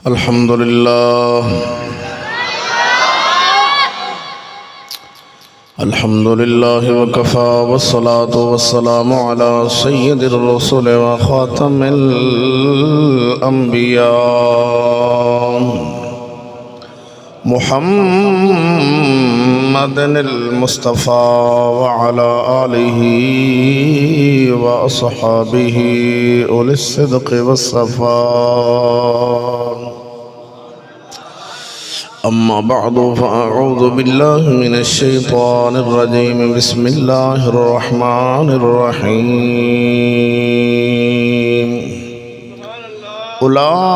अल्हम्दुलिल्लाह वकफ़ा वस्सलातु वस्सलामु अला सय्यिदिर रसूल व ख़ातमिल अंबिया मुहम्मदिल मुस्तफ़ा व अला आलिहि व अस्हाबिहि उलिस सिद्क़ि वस्सफ़ा। अम्मा बअदु फ़अऊज़ु बिल्लाहि मिनश शैतानिर रजीम। बिस्मिल्लाहिर रहमानिर रहीम। उलाइका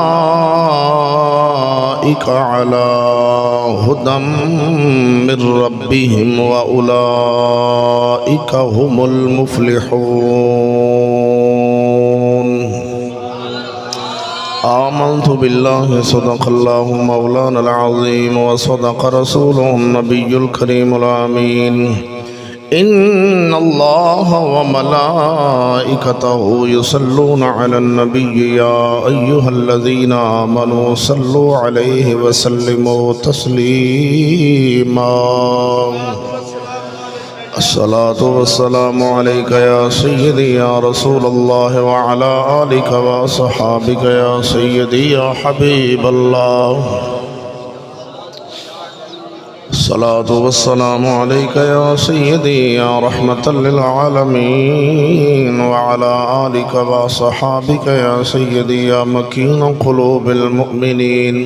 अला हुदम मिर रब्बिहिम व उलाइका हुमुल मुफ्लिहून। आमन्तु बिल्लाहि सदक़ल्लाहु मौलानल अज़ीम व सदक़ रसूलुहुन नबियुल करीमुल अमीन। इन्नल्लाह व मलाइकतहु युसल्लूना अलन नबिय्यि या अय्युहल्लज़ीना आमनू सल्लु अलैहि व सल्लिमू तस्लीमा। अस्सलातु वस्सलामु अलैका या सय्यदी या रसूलल्लाह व अला आलिका व अस्हाबिका या सय्यदी या हबीबल्लाह। अस्सलातु वस्सलामु अलैका या सय्यदी या रहमतल लिल आलमीन व अला आलिका व अस्हाबिका या सय्यदी या मकीन क़ुलूबिल मुमिनीन।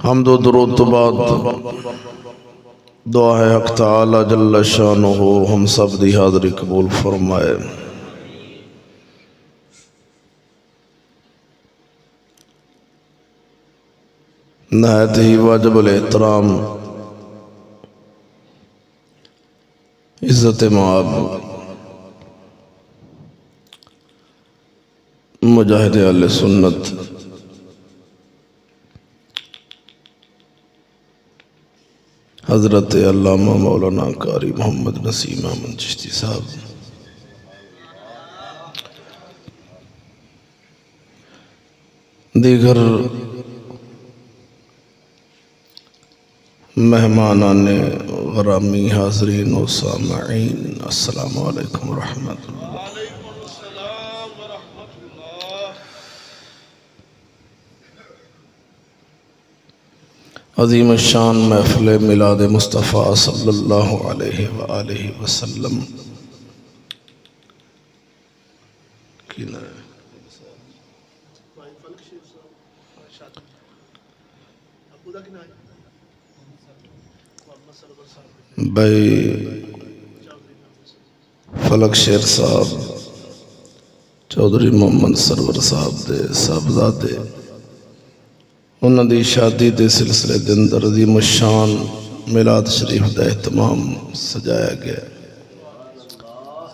हम्द व दुरूद तो बाद दुआ है हक़ तआला जल्ल शानुहु हम सब दी हाज़री कबूल फरमाए। नहायत ही वाजिबुल एहतराम इज़्ज़त मआब मुजाहिद अहले सुन्नत हज़रत अल्लामा मौलाना कारी मोहम्मद नसीम अहमद चिश्ती साहब, दीगर मेहमानाने ग़रामी हाज़रीन व सामईन, अस्सलामु अलैकुम व रहमतुल्लाह। अज़ीम शान महफ़िल मिलाद मुस्तफ़ा सल्लल्लाहु अलैहि व आलिहि वसल्लम की भाई फलक शेर साहब चौधरी मोहम्मद सरवर साहब दे साहबजादे उन्होंने दी शादी के सिलसिले के अंदर अज़ीम शान मिलाद शरीफ का एहतमाम सजाया गया।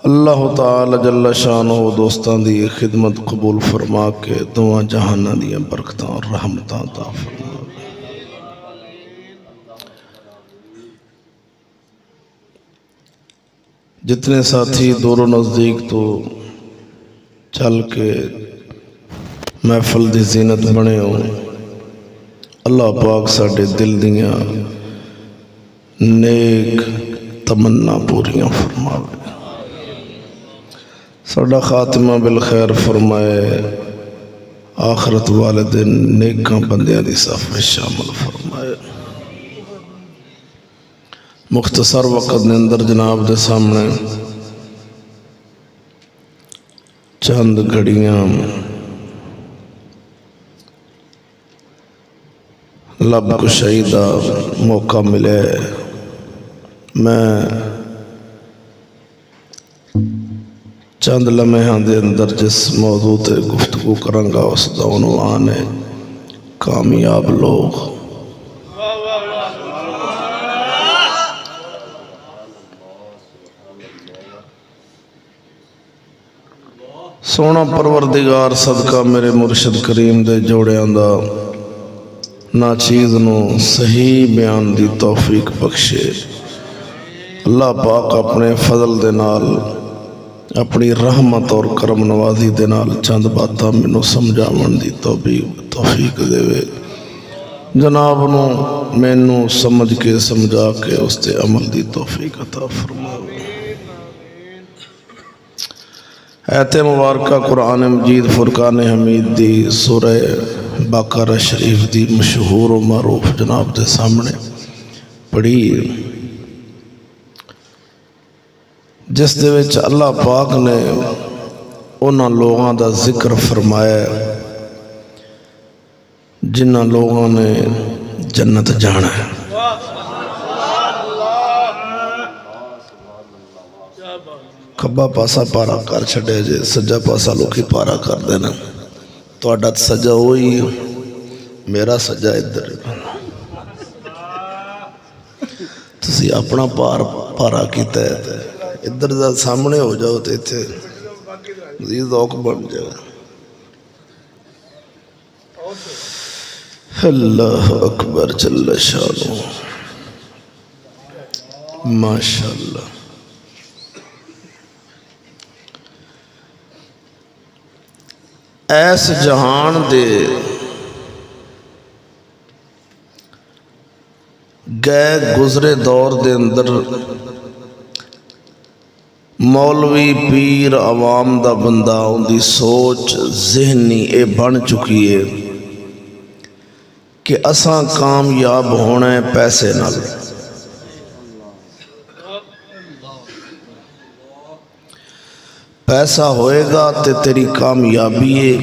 अल्लाह ताला जल्ल शानुहु दोस्तां दी खिदमत कबूल फरमा के दोवां जहानां दी बरकतां और रहमतां अता फरमा। जितने साथी दूरों नज़दीक तो चल के महफल की जीनत बने हो, अल्लाह पाक साढ़े दिल दियां नेक तमन्ना पूरियां फरमावे, साड़ा खात्मा बिल खैर फरमाए, आखरत वाले दिन नेकां बंदियां दी सफ में शामिल फरमाए। मुख्तसर वक़्त के अंदर जनाब के सामने चंद घड़ियां लब कुशाई का मौका मिले। मैं चंद लम्हे के अंदर जिस मौजू ते गुफ्तगू करांगा उसका उन्वान है कामयाब लोग। सोना परवरदिगार सदका मेरे मुर्शद करीम दे जोड़ियां दा ना चीज़ नू सही बयान दी तौफीक बख्शे। अल्लाह पाक अपने फजल दे नाल अपनी रहमत और करम नवाजी दे नाल चंद बातां मैनूं समझावन दी तौफीक देवे। जनाब नूं मैनूं समझ के समझा के उस ते अमल दी तौफीक अता फरमावे। ऐते मुबारका कुरान मजीद फुरकान हमीद दी सूरह बकरा शरीफ दी मशहूर और मारूफ जनाब के सामने पढ़ी, जिस दे विच अल्लाह पाक ने उन्हां लोगों का जिक्र फरमाया जिन्हां लोगों ने जन्नत जाना है। खब्बा पासा पारा कर छड़िया जे, सज्जा पासा लोग पारा कर देना। तुहाडा सज्जा वही, मेरा सज्जा इधर। तुसी अपना पारा किया इधर का सामने हो जाओ तो इत्थे मज़ीद औख बन जाए। अल्लाह अकबर जल्ल शानो, माशाअल्लाह। ऐस जहान दे गए गुजरे दौर दे अंदर मौलवी पीर आवाम दा बंदा उनकी सोच जहनी ये बन चुकी है कि असां कामयाब होना है पैसे नाल। पैसा होएगा तो तेरी कामयाबी है।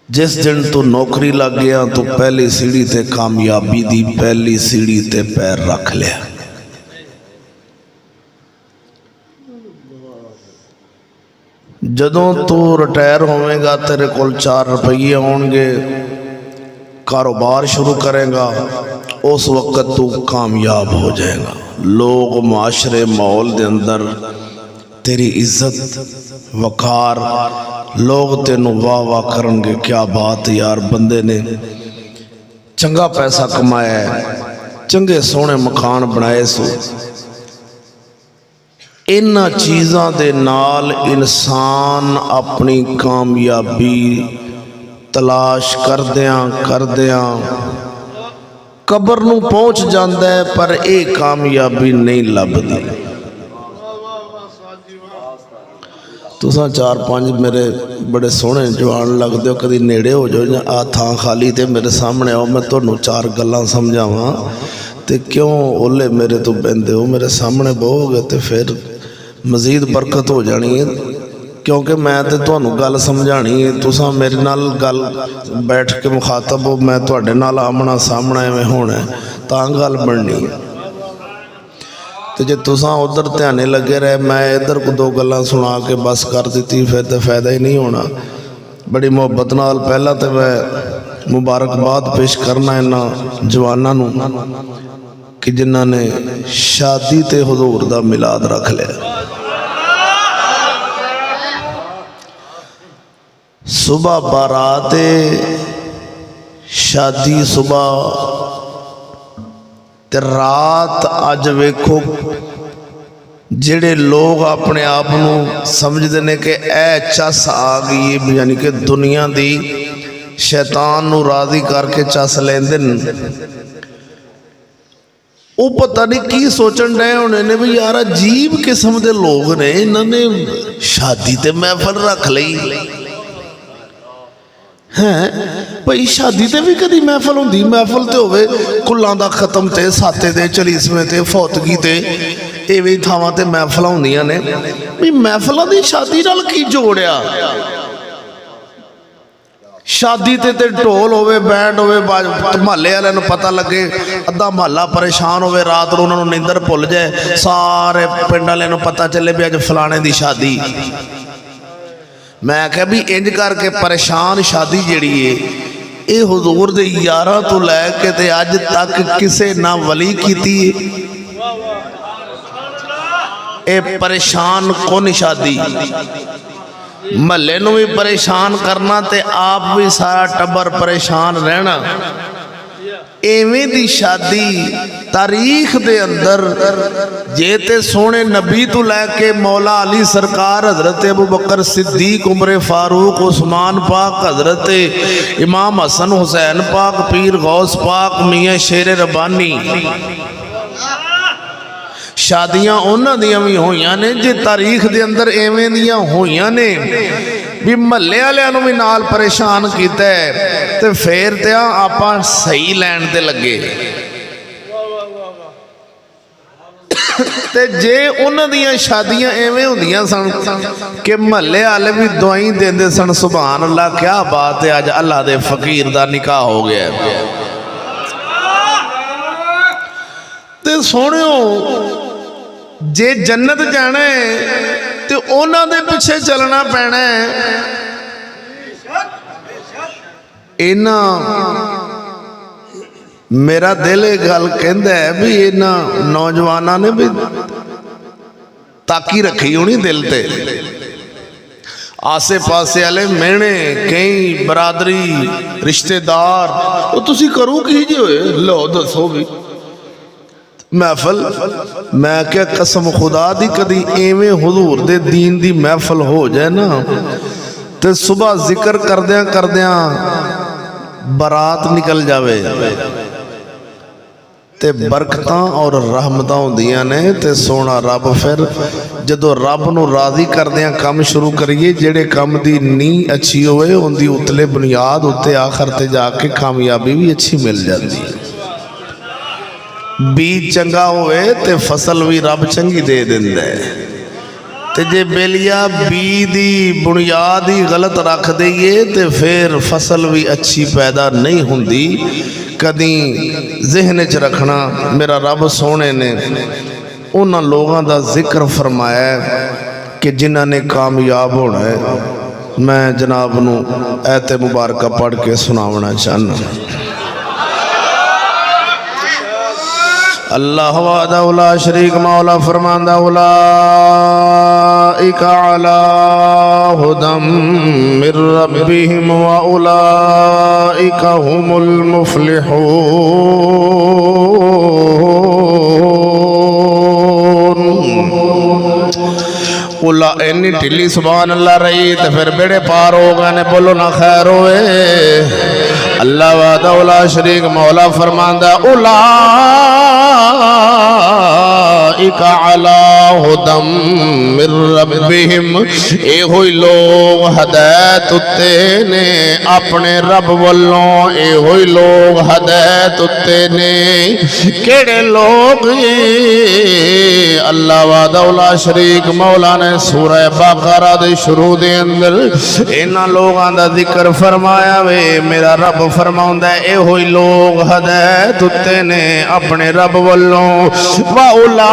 जिस दिन तू नौकरी लग गया तो पहली सीढ़ी ते कामयाबी दी पहली सीढ़ी ते पैर रख लिया। जदों तू रिटायर होवेगा तेरे कोल 4 रुपये आउणगे, कारोबार शुरू करेगा, उस वक्त तू कामयाब हो जाएगा। लोग माशरे माहौल के अंदर तेरी इज्जत वकार, लोग तेनों वाह वाह करेंगे, क्या बात यार बंदे ने चंगा पैसा कमाया है, चंगे सोहने मकान बनाए सो। इन्हां चीज़ां दे नाल इंसान अपनी कामयाबी तलाश करदियां कबर नूं पहुँच जाता है, पर यह कामयाबी नहीं लभदी। तुसां 4-5 मेरे बड़े सोहने जवान लगदे हो, कभी नेड़े हो जाओ, आ थां खाली ते मेरे सामने आओ, मैं तुहानूं 4 गल्लां समझावां ते क्यों ओले मेरे तो बहंदे हो। मेरे सामने बहोगे तो फिर मजीद बरकत हो जानी है, क्योंकि मैं तो तुहानूं गल समझानी है। तुसां मेरे नाल गल बैठ के मुखातब हो, मैं तुहाडे नाल आमना सामना एवें होना तां गल बननी है। तो जे तुसां उधर ध्याने लगे रहे, मैं इधर को 2 गल्लां सुना के बस कर दी, फिर तो फायदा ही नहीं होना। बड़ी मुहब्बत नाल पहला तो मैं मुबारकबाद पेश करना इन्हां जवानां नूं कि जिन्हां ने शादी ते हुजूर दा मिलाद रख लिया। सुबह बारात शादी, सुबह ते रात। अज वेखो जिहड़े लोग अपने आप नूं समझदे ने कि ऐ चस आ गई है, यानी कि दुनिया दी शैतान नूं राजी करके चस लेंदे ने, वो पता नहीं की सोचन रहे होने ने भी यार अजीब किस्म के लोग ने, इन्होंने शादी ते महफल रख लई है। भाई शादी ते भी कदी महफल होंदी? महफल तो होवे कुल्लां दा खत्म ते साते ते चलीसवें ते फौतगी ते इवें थावां ते महफल होंदियां ने। भी महफलों की शादी नाल की जोड़िया? शादी ते ढोल होवे, बैंड होवे, महल्ले वाले नूं पता लगे, अद्धा महल्ला परेशान होवे, रात नूं उन्हां नूं नींदर भुल जाए, सारे पिंड वाले नूं पता चले भी अज फलाने दी शादी। मैं आख्या भी इंज करके परेशान शादी जिहड़ी है ये हुजूर दे यारां तो लैके ते अज तक किसे ना वली कीती है। ये परेशान कौन शादी? महल्ले नूं भी परेशान करना ते आप भी सारा टब्बर परेशान रहना, एवें दी शादी तारीख दे अंदर जे ते सोने नबी तो लैके मौला अली सरकार, हजरत अबू बकर सिद्दीक, उमर फारूक, उस्मान पाक, हजरत इमाम हसन हुसैन पाक, पीर गौस पाक, मियाँ शेर रब्बानी, शादियां उन्हां दियां भी होईयां ने जे तारीख दे अंदर एवें दियां होईयां ने भी महल्ले वालियां नूं भी नाल परेशान कीता है ते फिर ते आपां सही लैण ते लगे। ते जे उन्हां दियां शादियां एवें हुंदियां सन कि महल्ले वाले भी दुआई देंदे सन, सुभान अल्लाह क्या बात है, अज अल्लाह दे फकीर दा निकाह हो गया। ते सोहणिओ जे जन्नत जाना है तो उन्हां दे पिछे चलना पैना है। इन्हां मेरा दिल ये गल कहंदा है भी इन्हां नौजवानों ने भी ताकी रखी होनी दिल ते, आसे पासे वाले मेहने कई बरादरी रिश्तेदार, वो तुसी करो की जी होए, लो दसो भी महफल। मैं क्या कसम खुदा दी कदी एवें हुजूर दे दीन दी महफल हो जाए ना तो सुबह जिक्र करदियां करदियां बारात निकल जावे ते बरकतां और रहमतां होंदियां ने ते सोना रब फिर जदों रब नूं राजी करदियां काम शुरू करिए, जेड़े काम दी नींह अच्छी होवे उनदी उतले बुनियाद उत्ते आखिर ते जाके कामयाबी भी अच्छी मिल जाती है। बीज चंगा होवे ते फसल भी रब चंगी दे दिंदा है, ते जे बेलिया बीज दी बुनियाद ही गलत रख दईए ते फिर फसल भी अच्छी पैदा नहीं हुंदी। कदी ज़हन च रखना, मेरा रब सोने ने उन्हां लोगों का जिक्र फरमाया कि जिन्हां ने कामयाब होना है। मैं जनाब नूं ऐते मुबारक पढ़ के सुनावना चाहना। अल्लाह वहदहु ला शरीक मौला फरमांदा उलाइका अला हुदम मिर रब्बिहिम व उलाइका हुमुल मुफलिहून। उला इन्नी ढिली सुभान अल्लाह रही तो फिर बेड़े पार हो गए ने, बोलो ना खैर होए। अल्लाह वहदहु ला शरीक मौला फरमांदा उलाइका अला हुदम मिर रब्बिहिम, ए होई लोग हदायत उत्ते ने अपने रब वल्लों, ए होई लोग हदायत उत्ते ने। केड़े लोग अल्लाह वहदहु ला शरीक मौला ने सूरह बकरा दे शुरू दे अंदर इन्हां लोगां दा जिक्र फरमाया वे। मेरा रब फरमाउंदा है ए होई लोग हदायत उत्ते ने अपने रब वल्लों, व उलाइका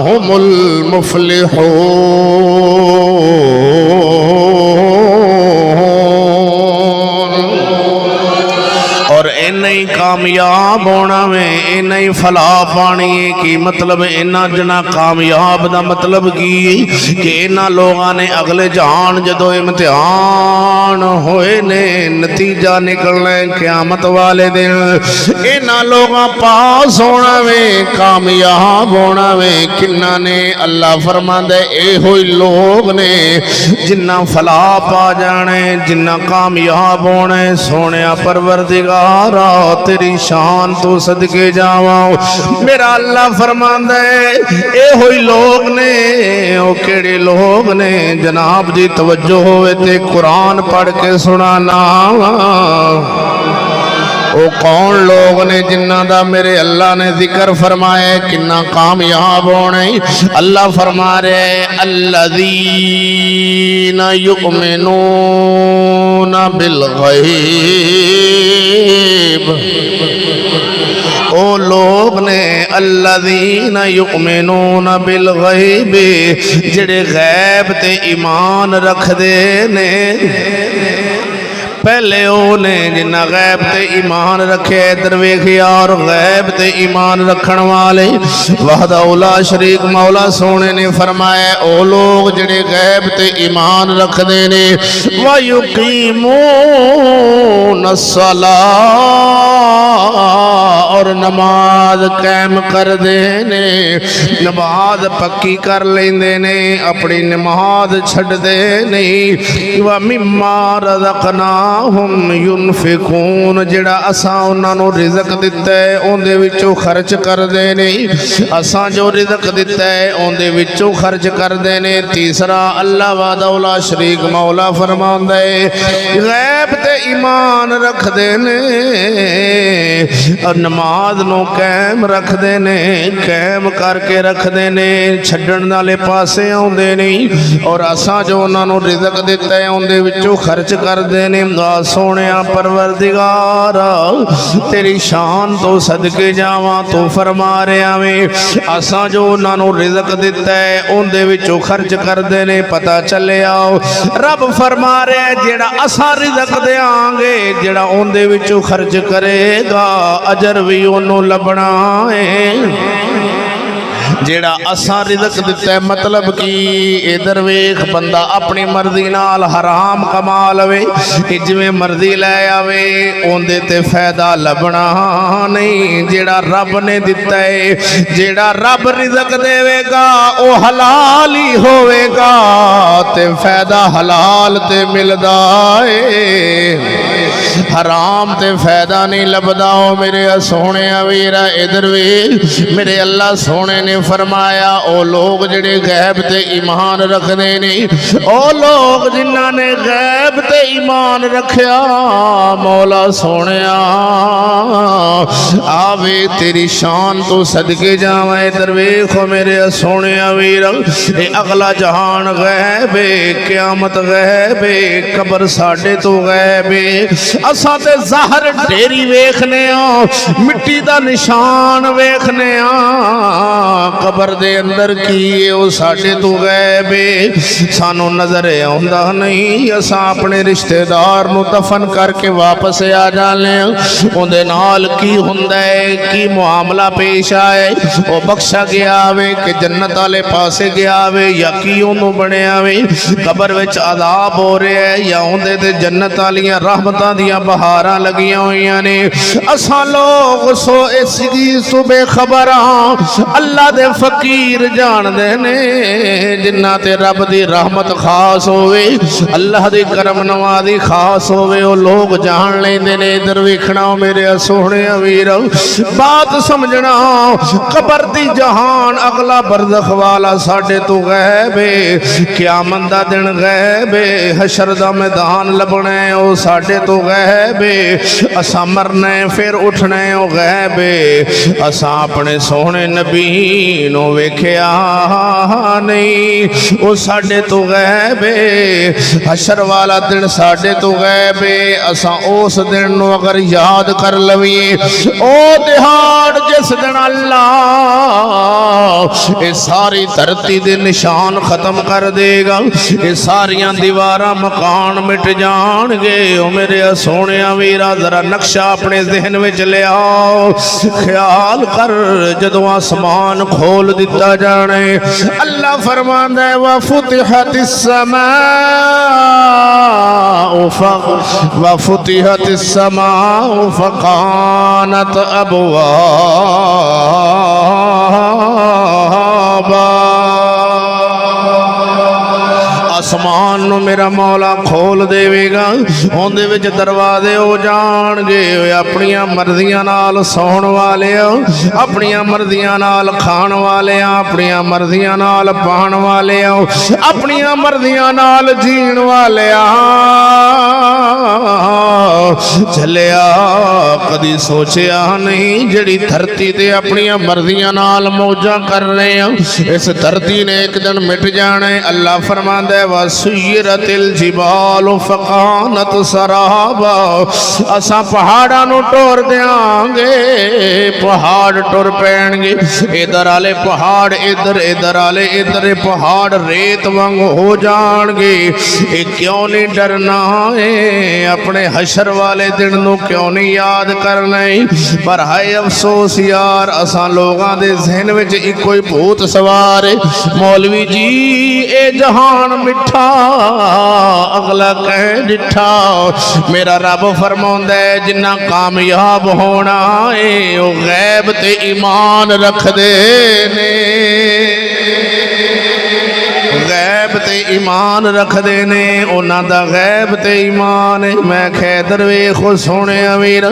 हुमुल मुफलिहून। और इन्ना ही कामयाब होना में इन्ना ही फला पानी है। की मतलब इन्ना जना कामयाब दा मतलब की कि इन्ना लोगों ने अगले जहान जदों इम्तिहान होए ने, नतीजा निकलना क़यामत वाले दिन, इन्ना लोगों पास होना में कामयाब होना में किन्ना ने। अल्लाह फरमांदा ए होई लोग ने जिन्ना फला पा जाने, जिन्ना कामयाब होना। सोने परवरदिगारा तेरी शान तो सदके जावा, मेरा अल्लाह फरमांदा है ए होई लोग ने। ओ केड़े लोग ने जनाब दी तवज्जो होवे ते कुरान पढ़ के सुनाना। ओ कौन लोग ने जिन्ना दा मेरे अल्लाह ने जिक्र फरमाया किन्ना कामयाब होने। अल्लाह फरमा रहे अल्लज़ीना युमिनूना बिल गैब, ओ लोग ने अल्लज़ीना युमिनूना बिल गैब, जेड़े गैब ते ईमान रखदे ने। पहले ने जिन्ना गैब ते ईमान रखे। इधर वेखिया और गैब ते ईमान रखण वाले वहदहू ला शरीक मौला सोने ने फरमाया ओ लोग जिहड़े गैब ते ईमान रखदे ने व युकीमून अस्सलाह और नमाज कायम कर दे ने। नमाज पक्की कर लेंदे ने अपनी नमाज छड़ दे नहीं। व मिम्मा रज़क़नाहुम युनफिकून जिहड़ा असां उन्हां नूं रिज़क दिता है उहदे विचों खर्च करदे ने। असां जो रिज़क दिता है उहदे विचों खर्च करदे ने। तीसरा अल्लाह वहदहू ला शरीक मौला फरमांदा है गैब ते ईमान रखदे ने और नमाज नूं कायम रखदे ने। कायम करके रखदे ने छड्डण वाले पासे आउंदे नहीं। और असां जो उन्हां नूं रिज़क दिता है उहदे विचों खर्च करदे ने। सोहणिया परवरदिगार तेरी शान तो सदके जावां तू फरमा रहा वे असां जो उन्हां नूं रिज़क दिता है उहदे विचों खर्च करदे ने। पता चलिया रब फरमा रहा जेड़ा असां रिज़क देंगे जेड़ा उहदे विचों खर्च करेगा अजर भी उन्हों लभना है। जेड़ा असां रिज़क दिता है मतलब कि इधर वेख बंदा अपनी मर्जी नाल हराम कमा लवे जिवें मर्जी लै आवे उहदे ते फायदा लभना नहीं। जेड़ा रब ने दिता है जेड़ा रब रिज़क देवेगा वो हलाल ही होवेगा ते फायदा हलाल ते मिलदा है। हराम ते फायदा नहीं लभदा। मेरे सोहणे वीरा इधर वे मेरे अल्लाह सोहणे ने फरमाया ओ लोग जिहड़े गैब ते ईमान रखदे ने ओ लोग जिन्हां ने गैब ते ईमान रखिया मौला सोहणिया आवे तेरी शान तो सदके जावां। इधर वेखो मेरे सोहणे वीर ये अगला जहान गैब है क़यामत गैब है कब्र साडे तो गैब है। असां ते ज़ाहर ढेरी वेखने मिट्टी दा निशान वेखने कबर दे अंदर की वो साडे तो गैब है सानू नजर आउंदा नहीं। असां अपने रिश्तेदार नू दफन करके वापस आ जाने उहदे नाल की हुंदा है की मुआमला पेश आए वो बख्शा गया वे कि जन्नत वाले पासे गया वे या की ओनू बनिया वे कबर विच अदाब हो रहा है या उहदे ते जन्नत वालियां रहमतां दियां बहारां लगियां होईयां ने। असां लोग सो इसकी सुबह खबर अल्लाह दे फकीर जानदे ने जिन्ना ते रब दी रहमत खास होवे अल्लाह दी करम नवाजी खास होवे वो लोग जान लेंदे ने। इधर वेखना मेरे सोहणे वीर बात समझना कबर दी जहान अगला बरज़ख वाला साडे तो गैब है क़यामत दा दिन गैब है हशर दा मैदान लभना है वो साडे तो गैब है। असां मरना है फिर उठना है वो गैब है। असां अपने सोहणे नबी नो वेखिया नहीं वो साडे तो गैब है। हशर वाला दिन साडे तो गैब है। असां उस दिन नो अगर याद कर लवीए ओ दिहाड़ जिस दिन अल्लाह ये सारी धरती दे निशान खत्म कर देगा ये सारियां दीवारां मकान मिट जाणगे। ओ मेरे सोहणे वीरा जरा नक्शा अपने ज़हन विच ले आओ ख्याल कर जदों आसमान खोल दिता जाने अल्लाह फरमांदा है व फुतिहतिस समाउ फकानत अबवाबा। आसमान नू मेरा मौला खोल देवेगा उहदे विच दरवाजे हो जाणगे अपनियां मर्जियां नाल सौण वाले अपनियां मर्जियां नाल खाण वाले अपनियां मर्जियां नाल पाण वाले अपनियां मर्जियां नाल जीण वाले झलिया कदी सोचिया नहीं जिहड़ी धरती ते अपनियां मर्जियां नाल मौजां कर रहे हैं इस धरती ने एक दिन मिट जाना है। अल्लाह फरमांदा है वसुय्यरतिल जिबाल फकानत सराबा, असां पहाड़ां नूं टोर देंगे, पहाड़ टुर पैणगे, इधर आले पहाड़ इधर, इधर आले इधर, पहाड़ रेत वांग हो जाणगे। ये क्यों नहीं डरना है, अपने हशर वाले दिन नूं क्यों नहीं याद करना है। पर हाय अफसोस यार असां लोगां दे ज़हन विच इक्को ही भूत सवार है, मौलवी जी ए जहान मिठा अगला कह डिठा। मेरा रब फरमाउंदा है जिन्ना कामयाब होना है वो गैब ते ईमान रखदे ने, गैब ते ईमान रखदे ने, उन्हां दा गैब ते ईमान है। मैं खैदर वेखो सोने अमीर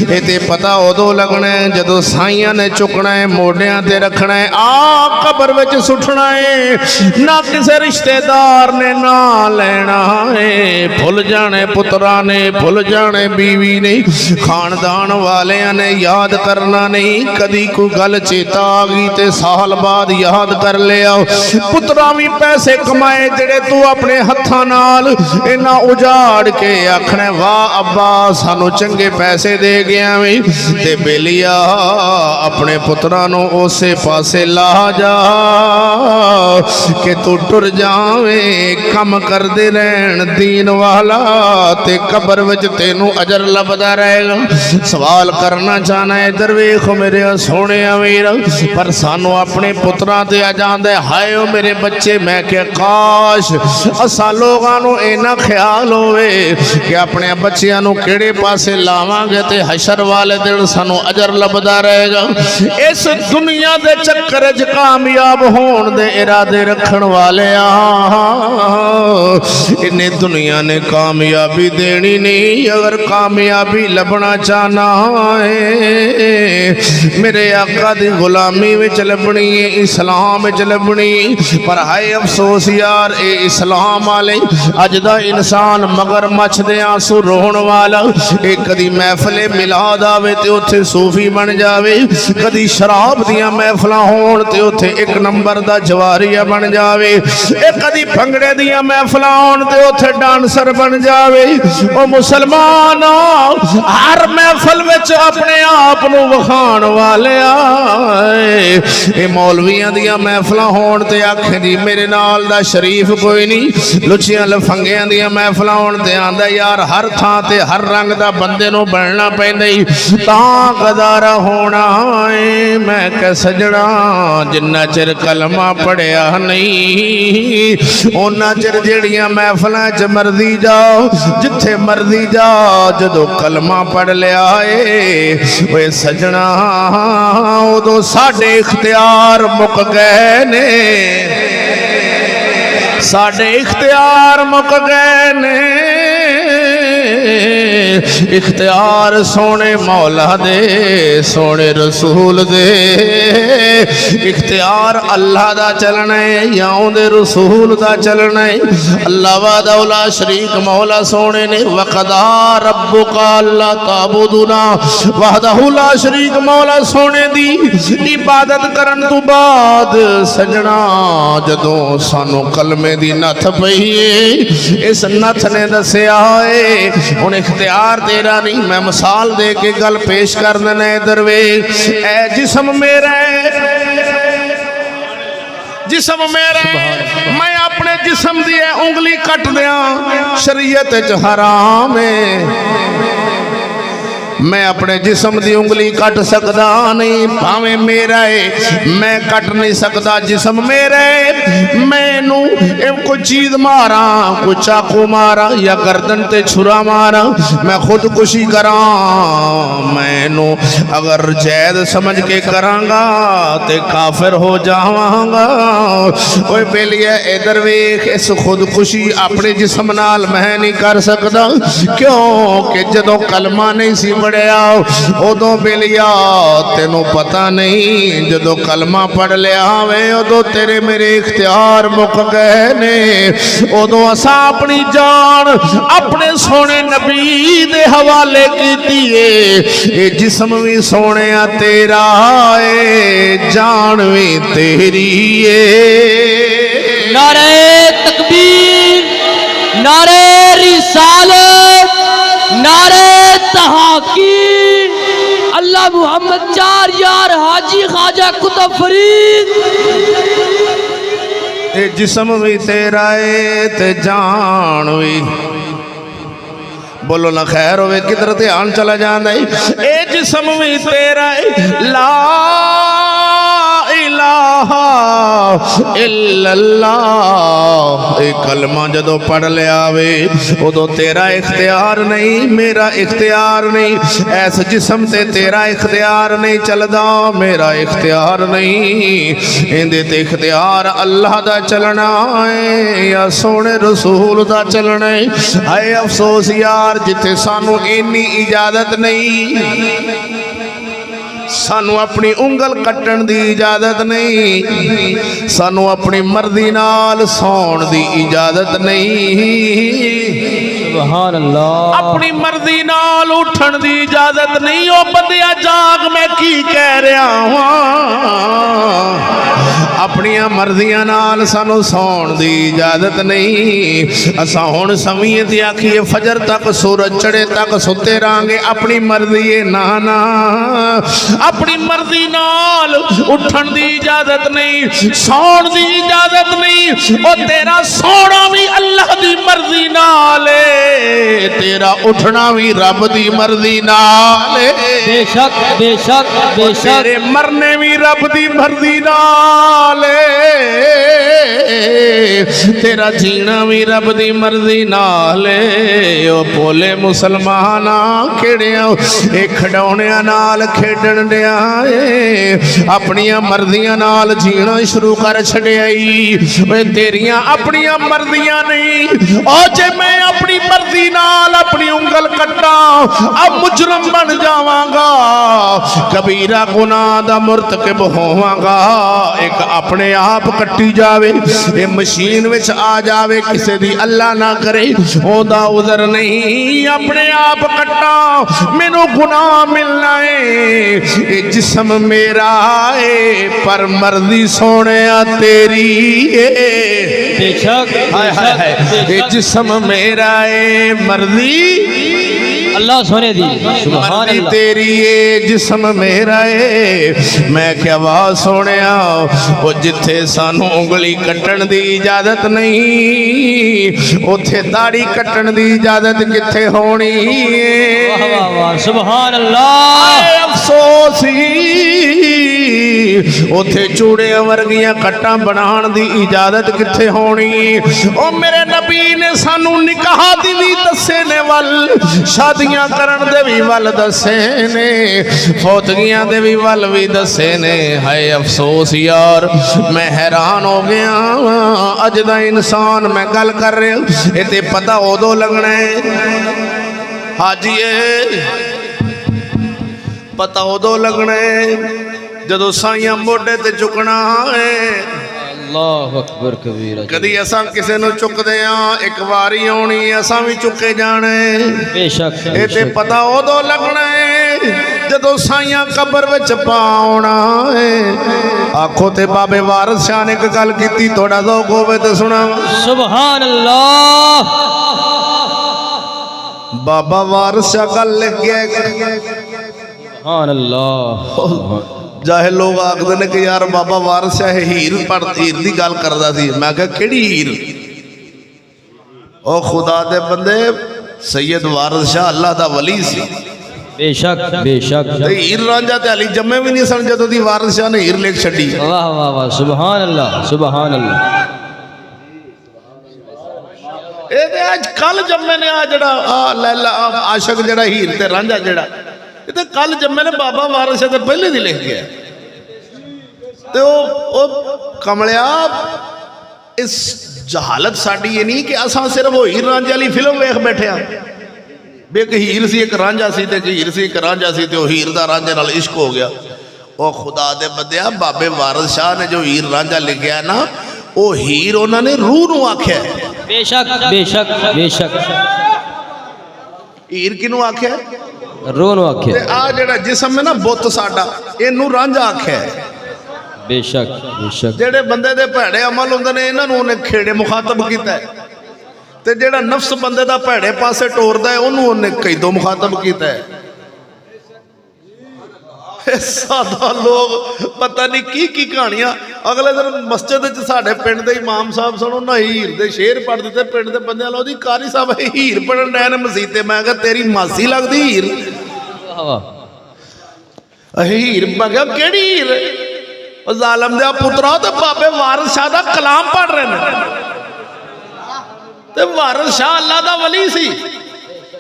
ये ते पता उदों लगना है जदों साइयां ने चुकना है मोढियां ते रखना है, आ कबर विच सुटना है, ना किसे रिश्तेदार ने ना लेना है। भुल जाने पुत्रा ने, भुल जाने बीवी ने, खानदान वालियां ने याद करना नहीं। कदी कोई गल चेता आ गई ते साल बाद याद कर लिया। पुत्रा भी पैसे कमाए जेड़े तू अपने हत्थां नाल इन्ना उजाड़ के आखना वाह अब्बा सानू चंगे पैसे दे गया वी, ते बेलिया अपने पुत्रा नू उसे पासे ला जा कि तू टुर जावे। कम करदे रहन दीन वाला ते कबर विच तेनू अजर लभदा रहेगा। सवाल करना चाहना इधर वेखो मेरे सोने अमीर, पर सानू अपने पुत्रा ते आ जांदा हाय ओ मेरे बच्चे। मैं क्या काश असां लोगां नू इन्ना ख्याल होवे कि अपने बच्चियां नू किहड़े पासे लावांगे ते हशर वाले दिन सानू अजर लभदा रहेगा। इस दुनिया दे चक्कर च कामयाब होण दे इरादे रखण वाले इन्हें दुनिया ने कामयाबी देनी नहीं। अगर कामयाबी लभना चाहना है मेरे आका दी गुलामी विच लभनी है, इस्लाम विच लभनी। पर हाय अफसोस यार ए इस्लाम वाले अज दा इंसान मगर मच्छ दे आंसू रोण वाला। ए कदी महफिले मिलाद आवे ते उत्थे सूफी बन जावे, कदी शराब दियां महफिलां होण ते उत्थे एक नंबर दा जवारिया बन जावे, ए कदी भंगड़े दियां महफिलां होण ते उत्थे डांसर बन जावे। ओ मुसलमान हर महफिल विच अपने आप नूं वखाण वाले ए मौलवियां दियां महफिलां होण ते आखे जी मेरे नाल दा शरीफ कोई नहीं। लुचियां लफंगियां दियां महफिलां होण ते आंदा यार हर थां ते हर रंग दा बंदे नूं बनना पैंदा तां गदारा होना है। मैं कह सजना जिन्ना चिर कलमा पढ़िया नहीं उन्ना चिर जेड़ियां महफिलां च मर्जी जाओ, जिथे मर्जी जाओ, जदों कलमा पढ़ लिया है ओए सजना उदों साडे इख्तियार मुक गए ने, साडे इख्तियार मुक गए ने। इख्तियार सोने मौला दे, सोने रसूल दे। इख्तियार अल्लाह दा चलना है या उहदे रसूल दा चलना है। अल्लाह वादा शरीक मौला सोने ने वक़दा रब्बुका अल्ला ताबुदुना वहदहु ला शरीक मौला सोने दी इबादत करन तो बाद सजना जदों सानू कलमे दी नथ पई है, इस नथ ने दस्या है हुण इख्तियार तेरा नहीं। मैं मिसाल दे के गल पेश कर देना इधर वे। ऐ जिस्म मेरा, जिस्म मेरा, मैं अपने जिस्म दी उंगली कट दिया शरीयत च हराम है। मैं अपने जिस्म की उंगली कट सकता नहीं, भावें मेरा है मैं कट नहीं सकता। जिस्म मेरा है, मैनू कोई चीज मारा, कोई चाकू मारा या गर्दन ते छुरा मारा, मैं खुदकुशी करा, मैनू अगर जैद समझ के करांगा ते काफिर हो जावांगा। ओए बेलिया इधर वेख, इस खुदकुशी अपने जिस्म नाल मैं नहीं कर सकता। क्यों कि जदों कलमा नहीं सी उदों बेलिया तेनों पता नहीं, जदों कलमा पढ़ लिया वे उदों तेरे मेरे इख्तियार मुक गए ने। उदों असां अपनी जान अपने सोने नबी दे हवाले कीती है। ये जिस्म भी सोने तेरा है, जान भी तेरी है। नारे तकबीर, नारे रिसालत, नारे तहकीक, अल्लाह मुहम्मद चार यार हाजी ख्वाजा कुतुब फरीद। ये जिस्म भी तेरा है ते जान भी, बोलो ना खैर होवे किधर ध्यान चला जाता है। ये जिस्म भी तेरा है, ला इलाहा इल्लल्लाह। ये कलमा जदों पढ़ लिया वे उदों तेरा इख्तियार नहीं, मेरा इख्तियार नहीं। ऐस जिस्म ते तेरा इख्तियार नहीं चलदा, मेरा इख्तियार नहीं। इंदे ते इख्तियार अल्लाह दा चलना है या सोने रसूल दा चलना है। हाय अफसोस यार जिथे सानू इन्नी इजाजत नहीं, सानू अपनी उंगल कट्टण दी इजाजत नहीं, सानू अपनी मर्जी नाल सौण दी इजाजत नहीं, सुभान अल्लाह। अपनी मर्जी नाल उठण दी इजाजत नहीं। ओ बंदिया जाग मैं की कह रहा हां, अपनिया मर्जियां नाल सानू सौण दी इजाजत नहीं। असां हुण सवीं दी आखिए फजर तक सूरज चढ़े तक सुते रहांगे, अपनी मर्जी है ना ना, अपनी मर्जी नाल उठण दी इजाजत नहीं, सौण दी इजाजत नहीं। ओ तेरा सौना भी अल्लाह दी मर्जी नाल है, तेरा उठना भी रब दी मर्जी नाल है। बेशक बेशक बेशक, तेरे मरने भी रब दी मर्जी नाल है, तेरा जीना भी रब दी मर्जी नाल है। ओ बोले मुसलमाना केड़िया ए खिडौणियां नाल खेडण दिया अपनिया मर्जियां नाल जीना शुरू कर छड़िया। तेरियां अपनिया मर्जियां नहीं। और जे मैं अपनी मर्जी नाल अपनी उंगल कट्टा अब मुजरम बन जावांगा, कबीरा गुनाह दा मुर्तकिब होवांगा। एक अपने आप कट्टी जावे, ये मशीन विच आ जावे, किसे दी अल्लाह ना करे ओदा उज़र नहीं। अपने आप कट्टा मैनू गुनाह मिलना है। ये जिस्म मेरा है पर मर्जी सोने तेरी है। बेशक हाय हाय हाय, ये जिस्म मेरा है मर्जी अल्लाह सोने दी, सुभान अल्लाह। तेरी ये जिस्म मेरा है। मैं क्या वाह सोने वो जिथे सानू उंगली कट्टण दी इजाजत नहीं, उथे दाढ़ी कट्टण दी इजाजत किथे होनी है। वाह वाह वाह, सुभान अल्लाह। अफसोस उथे चूड़े वर्गियां कट्टा बनाण दी इजाजत किथे होनी। ओ मेरे नबी ने सानू निकाह दी भी दसे ने वल, शादियां करन दे भी वल दसे ने, फौतगियां दे भी वल भी दसे ने। हाय अफसोस यार, मैं हैरान हो गया। अज दा इंसान मैं गल कर रहा, ये ते पता उदों लगना है हाजीए, पता उदों लगना है जदों साइयां मोढे ते चुकना है। अल्लाह अकबर कबीरा। कदी असां किसे नूं चुकदे आ, एक वारी आउणी असां भी चुके जाने। बेशक ये ते पता उदों लगना है जदों साइयां कब्र विच पाउणा है। आखो ते बाबे वारिस शाह ने एक गल कीती, थोड़ा ज़ौक़ होवे ते सुना। सुभान अल्लाह। बाबा वारिस शाह गल लिख गया। सुभान अल्लाह। जाहे लोग आखते ने कि यार बाबा वारिस शाह हीर पर हीर की गल करता सी। मैं कहा किहड़ी हीर? ओ खुदा दे बंदे, सैयद वारिस शाह अल्लाह दा वली सी। बेशक बेशक। हीर रांझा ते हाली जम्मे भी नहीं सन जदों दी वारिस शाह ने हीर लिख छड्डी। वाह वाह वाह, सुभान अल्लाह सुभान अल्लाह। ये ते अज कल जम्मे ने आ जड़ा लैला आशिक जड़ा हीर ते रांझा जड़ा, ये ते कल जम्मे ने बाबा वारिस शाह ते पहले दी लिख गया। ते ओ कमलिया, इस जहालत साडी ये नहीं कि असां सिर्फ वो हीर रांझे वाली फिल्म वेख बैठे आ भी एक हीर सी एक रांझा सी ते एक हीर सी एक रांझा सी ते ओ हीर दा रांझे नाल इश्क हो गया। ओ खुदा दे बंदिया, बाबे वारिस शाह ने जो हीर रांझा लिखिया ना, ਉਹ ਹੀਰ ਉਹਨਾਂ ਨੇ ਰੂਹ ਨੂੰ ਆਖਿਆ। बेशक बेशक बेशक ਹੀਰ ਕਿਹਨੂੰ ਆਖਿਆ? रूह नु आखे ਤੇ ਆ ਜਿਹੜਾ ਜਿਸਮ ਹੈ ਨਾ ਬੁੱਤ ਸਾਡਾ, ਇਹਨੂੰ ਰਾਂਝਾ ਆਖਿਆ। बेशक बेशक ਜਿਹੜੇ ਬੰਦੇ ਦੇ ਭੈੜੇ ਅਮਲ ਹੁੰਦੇ ਨੇ ਇਹਨਾਂ ਨੂੰ ਉਹਨੇ ਖੇੜੇ ਮੁਖਾਤਬ ਕੀਤਾ ਹੈ, ਤੇ ਜਿਹੜਾ ਨਫਸ ਬੰਦੇ ਦਾ ਭੈੜੇ ਪਾਸੇ ਟੋਰਦਾ ਹੈ ਉਹਨੂੰ ਉਹਨੇ ਕੈਦੋ ਮੁਖਾਤਬ ਕੀਤਾ ਹੈ। ਸਾਦਾ ਲੋਕ ਪਤਾ ਨਹੀਂ ਕੀ ਕਹਾਣੀਆਂ। ਅਗਲੇ ਦਿਨ ਮਸਜਿਦ 'ਚ ਸਾਡੇ ਪਿੰਡ ਦੇ ਇਮਾਮ ਸਾਹਿਬ ਸਨ, ਉਹਨਾਂ ਹੀਰ ਦੇ ਸ਼ੇਰ ਪੜ੍ਹ ਦਿੱਤੇ। ਪਿੰਡ ਦੇ ਬੰਦਿਆਂ ਲੋ ਜੀ ਕਾਰੀ ਸਾਹਿਬ ਹੀਰ ਪੜ੍ਹਨ ਡਏ ਨੇ ਮਸੀਤ ਤੇ। ਮੈਂ ਕਿਹਾ ਤੇਰੀ ਮਾਸੀ ਲੱਗਦੀ ਹੀਰ? ਹੀਰ ਮੈਂ ਕਿਹਾ ਕਿਹੜੀ ਹੀਰ? ਉਹ ਜ਼ਾਲਮ ਦੇ ਪੁੱਤਰਾ ਤੇ ਬਾਬੇ ਵਾਰਿਸ ਸ਼ਾਹ ਦਾ ਕਲਾਮ ਪੜ੍ਹ ਰਹੇ ਨੇ। ਤੇ ਵਾਰਿਸ ਸ਼ਾਹ ਅੱਲਾ ਦਾ ਵਲੀ ਸੀ,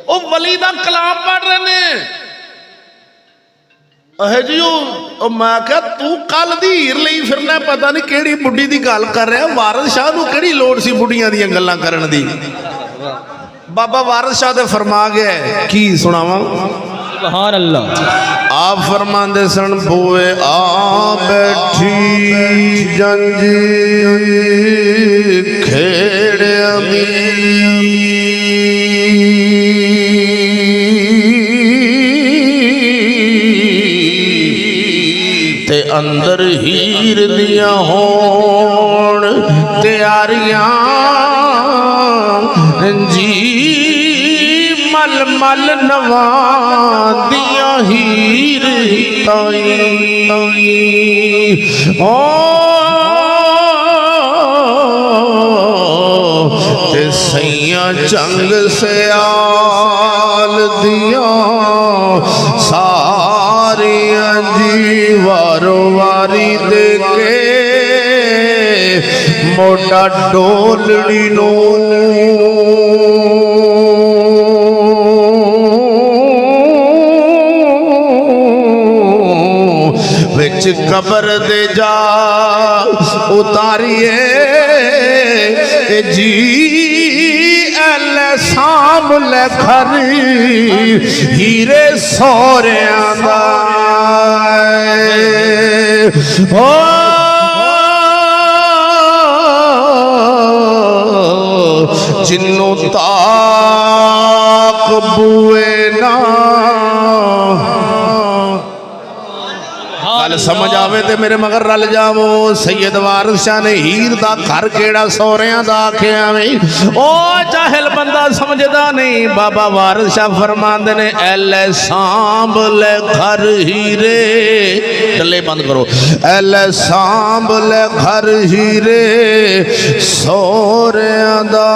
ਉਹ ਵਲੀ ਦਾ ਕਲਾਮ ਪੜ੍ਹ ਰਹੇ ਨੇ। ਅਹੇ ਜੀ ਉਹ ਮੈਂ ਕਿਹਾ ਤੂੰ ਕੱਲ ਦੀ ਹੀਰ ਲਈ ਫਿਰਨਾ, ਪਤਾ ਨਹੀਂ ਕਿਹੜੀ ਬੁੱਢੀ ਦੀ ਗੱਲ ਕਰ ਰਿਹਾ। ਵਾਰਿਸ ਸ਼ਾਹ ਨੂੰ ਕਿਹੜੀ ਲੋੜ ਸੀ ਬੁੱਢੀਆਂ ਦੀਆਂ ਗੱਲਾਂ ਕਰਨ ਦੀ? ਬਾਬਾ ਵਾਰਿਸ ਸ਼ਾਹ ਦੇ ਫਰਮਾ ਗਿਆ, ਕੀ ਸੁਣਾਵਾਂ? सुभान अल्लाह। आप फरमाते सन बोए आ बैठी जंज खेड़ ते अंदर हीर दिया होण तैयारियां जी मल मल नवा दिया हीर ताई ओ ते सैया जंग से आल दिया सारिया जी वारो वारी दे के मोटा डोलड़ी नो विच कबर दे जा उतारिए जी एल सामल घर हीरे सोहरियां दा ओ जिन्नों ताक बुए ना गल समझ आवे ते मेरे मगर रल जावो। सैयद वारिस शाह ने हीर दा घर केड़ा सोहरियां दा आखिया वे। ओ जाहिल बंदा समझदा नहीं। बाबा वारिस शाह फरमांदे ने एले सांभ ले घर हीरे, गल्ले बंद करो। एले सांभ ले घर हीरे सोहरियां दा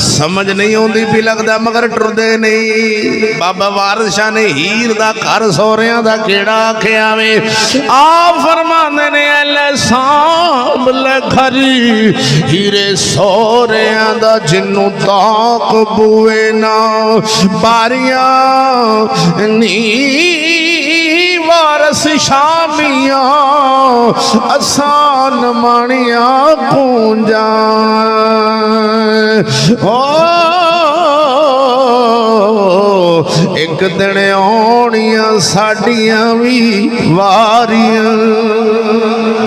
समझ नहीं आती भी लगता मगर टुरदे नहीं। बाबा वारिस शाह ने हीर दा घर सोहरियां दा केड़ा आखिया वे। आप फरमांदे ने एले सांभ ले घर हीरे सोहरियां दा जिन्नू ताक बुए ना बारियां नी वारिस शामिया आसान मानिया पूंजा एक दिन आउणियां साडियां भी वारियां।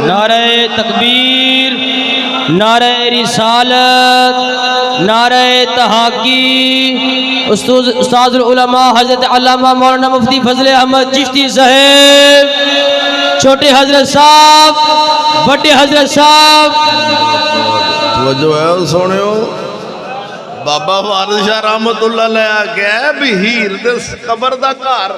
नारे तकबीर, नारे रिसालत, नारे तहाकी। उस्ताद उलमा हजरत अल्लामा मौलाना मुफ्ती फजल अहमद चिश्ती साहेब, छोटे हजरत साहब, बड़े हजरत साहब, वजो है सुनियो। बाबा वारिस शाह रहमतुल्लाह अलैह आख्या भी हीर दे कबर दा घर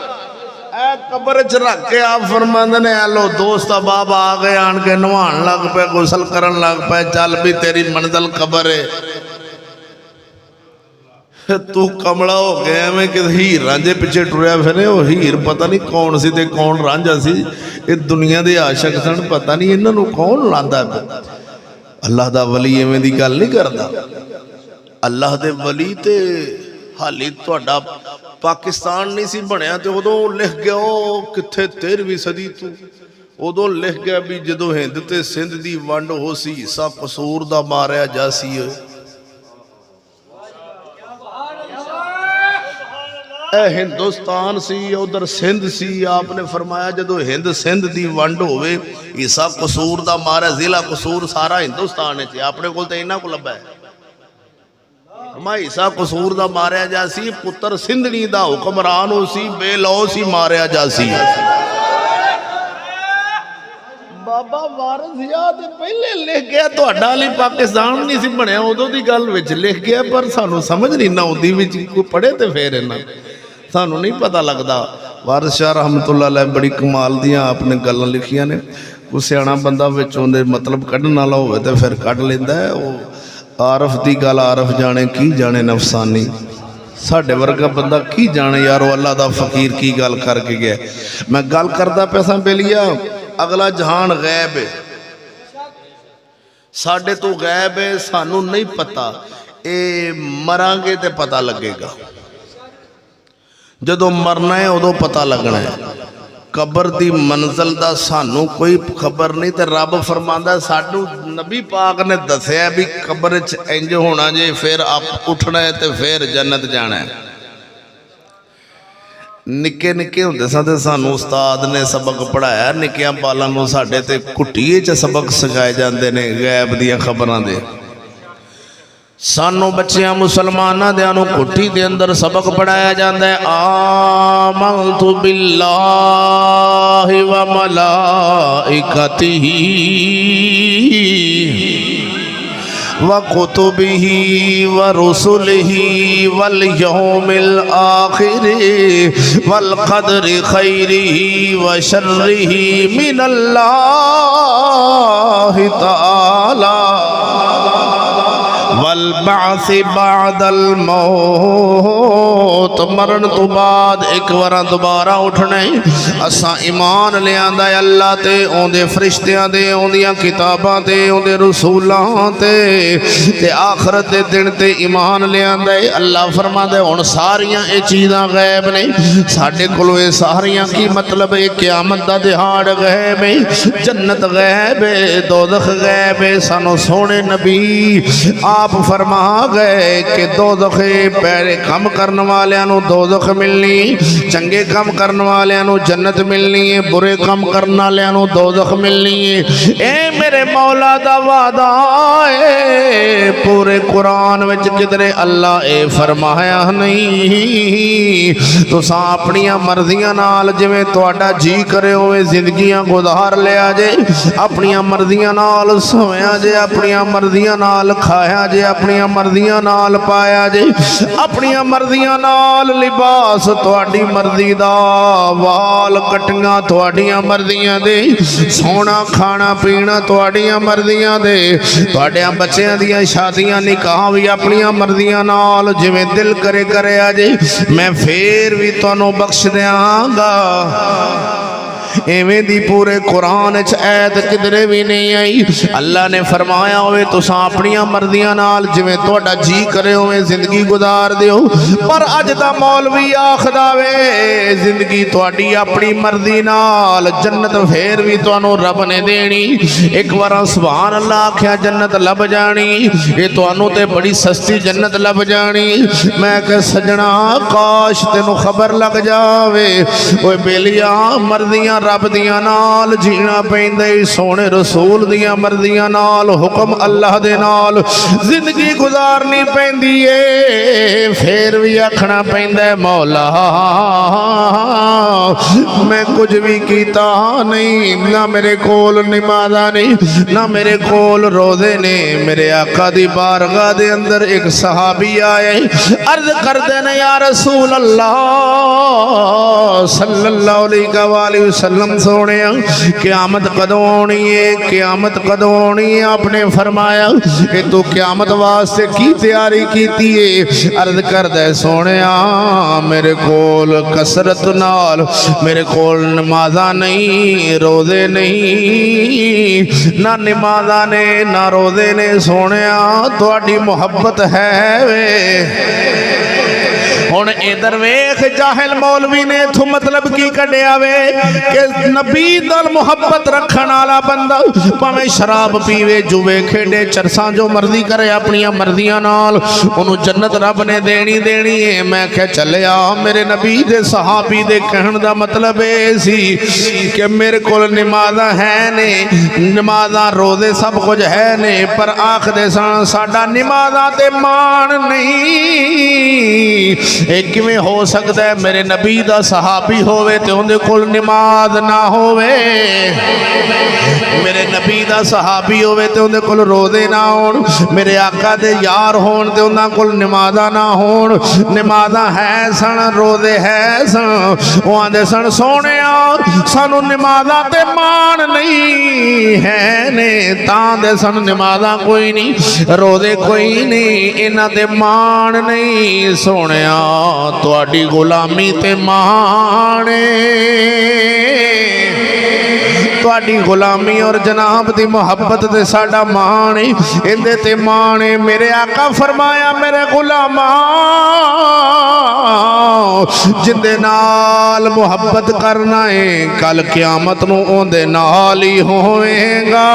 ए कबर च रख के आप फरमांदे ने लो दोस्त बाब आ गए, आन के नहान लग पे, गुसल करन लग पे। चल भी तेरी मंजिल कबर है। तू कमला हो गया एवं कि हीर रांझे पिछे टुरया फिरे। वो हीर पता नहीं कौन सी ते कौन रांझा सी। ये दुनिया दे आशक सन, पता नहीं इन्हां नूं कौन लांदा। अल्लाह दा वली एवें दी गल नहीं करदा। अल्लाह दे वली ते हाली तुहाडा पाकिस्तान नहीं सी बनया ते उदों लिख गया ओ किथे 13वीं सदी तू उदों लिख गया भी जदों हिंद ते सिंध दी वंड हो सी हिस्सा कसूर दा मारिया जासी। हिंदुस्तान सी उधर सिंध सी। आपने फरमाया जो हिंद सिंध की वंड होवे हिस्सा कसूर का मारा जिला कसूर सारा हिंदुस्तान है अपने को इन्हों को लभा है मैं हिस्सा कसूर का मारिया जासी पुत्र सिंधनी का हुक्मरान हो सी बेलौ सी मारिया जासी। बाबा वारिस याद पहले लिख गया तुहाडा अली पाकिस्तान नहीं सी बनया उदों की गल विच लिख गया पर सानू समझ नहीं ना आउंदी विच कोई पढ़े तो फिर इन्ना सानू नहीं पता लगता। वारिस शाह रहमतुल्लाह अलैह बड़ी कमाल दियां आपने गल्लां लिखियां ने कोई सियाणा बंदा विच उहदे मतलब कढ़न वाला होवे ते फिर कढ़ लैंदा है। वो आरफ की गल आरफ जाने की जाने नफसानी साढ़े वर्गा बंदा की जाने यार वो अल्लाह दा फकीर की गल करके गया। मैं गल करदा पैसा बेलिया अगला जहान गैब है साढ़े तो गैब है सानू नहीं पता ये मरांगे तो पता लगेगा जदों मरना है उदों पता लगना है। कबर की मंजिल का सानू कोई खबर नहीं तो रब फरमांदा सानू नबी पाक ने दसिया भी कबर च इंज होना जे फिर आप उठना है तो फिर जन्नत जाना है। निक्के निक्के होंदे सा ते सानू उस्ताद ने सबक पढ़ाया निक्कियां बालां नूं साडे ते घुट्टीए च सबक सिखाए जांदे ने गैब दीयां खबरां दे। सानू बच्चियां मुसलमानां दियां नूं घुट्टी दे अंदर सबक पढ़ाया जांदा है आमनतु बिल्लाहि व मलाइकतिही व कुतुबिही व रुसुलिही वल यौमिल आखिरि वल क़द्रि खैरिही व शर्रिही मिनल्लाहि तआला वल बाअस बादल मौत मरण तो बाद एक बार दोबारा उठना असा ईमान लियांदा अल्लाह ते ओंदे फरिश्तियां दे ओंदियां किताबां ते ओंदे रसूलां ते आखरत दे दिन ते ईमान लियांदा अल्लाह फरमांदा हुण सारियां ये चीज़ां गैब ने साडे कोल ये सारियां की मतलब ये क़यामत दा दिहाड़ गैब है जन्नत गैब है दोज़ख गैब है। सानू सोने नबी आप फरमा गए कि दोज़खे पैरे कम करने वालियां नूं दोज़ख मिलनी चंगे कम करने वालियां नूं जन्नत मिलनी है बुरे कम करने वालियां नूं दोज़ख मिलनी है। ए मेरे मौला दा वादा है पूरे कुरान विच किधरे अल्लाह ए फरमाया नहीं तुसां अपनियां मर्जियां नाल जिवें तुहाडा जी करे उवें जिंदगियां गुजार लिया जे अपनियां मर्जियां नाल सोया जे अपनियां मर्जियां नाल खाया जे अपनियां मर्जियां नाल पाया जे अपनियां मर्जियां नाल लिबास तुहाडी मर्जी दा वाल कटियां तुहाडियां मर्जियां दे सोना खाना पीना तुहाडियां मर्जियां दे तुहाडियां बच्चियां दियां शादियां निकाह भी अपनियां मर्जियां नाल जिवें दिल करे करे जे मैं फिर भी तुहानू बख्श देंगा। एवें दी पूरे कुरान च ऐत किधरे भी नहीं आई। अल्लाह ने फरमाया होवे तुसां अपनियां मर्जियां नाल जिवें तुहाडा जी करे उवें जिंदगी गुजार दिओ पर अज दा मौलवी आखदा वे जिंदगी तुहाडी अपनी मर्जी नाल जन्नत फिर भी तुहानू रब ने देनी। एक बार सुभान अल्लाह आख्या जन्नत लब जानी ये तुहानू ते बड़ी सस्ती जन्नत लब जानी। मैं कह सजना काश तेनू खबर लग जावे ओए बेलिया मर्जियां रब दियां नाल जीना पैंदा सोने रसूल दियां मर्जियां नाल हुक्म अल्लाह दे नाल जिंदगी गुजारनी पैंदी है। फिर भी आखना पैंदा मौला मैं कुछ भी कीता नहीं ना मेरे कोल नमाज़ा नहीं ना मेरे कोल रोज़े ने। मेरे आका दी बारगाह दे अंदर एक सहाबी आए अर्ज करदे ने या रसूल अल्लाह सल्लल्लाहु अलैहि वसल्लम सोने क़यामत कदों आनी है क़यामत कदों आनी है। आपने फरमाया कि तू क़यामत वास्ते की तैयारी की है। अर्ज करदे सोने मेरे कोल कसरत नाल मेरे कोल नमाज़ा नहीं रोज़े नहीं ना नमाज़ा ने ना रोज़े ने सोने तुहाडी मुहब्बत है वे हुण इधर वेख जाहिल मौलवी ने इथों मतलब की कढ़िया वे कि नबी नाल मुहब्बत रखण वाला बंदा भावें शराब पीवे जुए खेडे चरसा जो मर्जी करे अपनी मर्जियां नाल उन्होंने जन्नत रब ने देनी देनी है। मैं क्या चलिया मेरे नबी दे सहाबी दे कहण दा मतलब ये सी कि मेरे को नमाज़ां है ने नमाज़ां रोज़े सब कुछ है ने पर आखदे सन साडा नमाज़ां ते मान नहीं। ये किवें हो सकता है मेरे नबी दा सहाबी होवे ते उहदे कोल नमाज ना होवे, मेरे नबी दा सहाबी होवे ते उहदे कोल रोज़े ना होण, मेरे आका दे यार होण ते उन्हां कोल नमाज़ां ना होण। नमाज़ां है सन रोज़े है सन वो आंदे सन सोहणिया सानू नमाज़ां ते मान नहीं है ने तां दे सन नमाज़ां कोई नहीं रोज़े कोई नहीं इन्हां ते मान नहीं सोहणिया तुहाडी गुलामी ते मान तुहाडी गुलामी और जनाब दी मुहब्बत ते साडा मान इहदे ते मान। मेरे आका फरमाया मेरे गुलामा जिंदे नाल मुहब्बत करना है कल क़यामत नूं उहदे नाल ही होवेगा,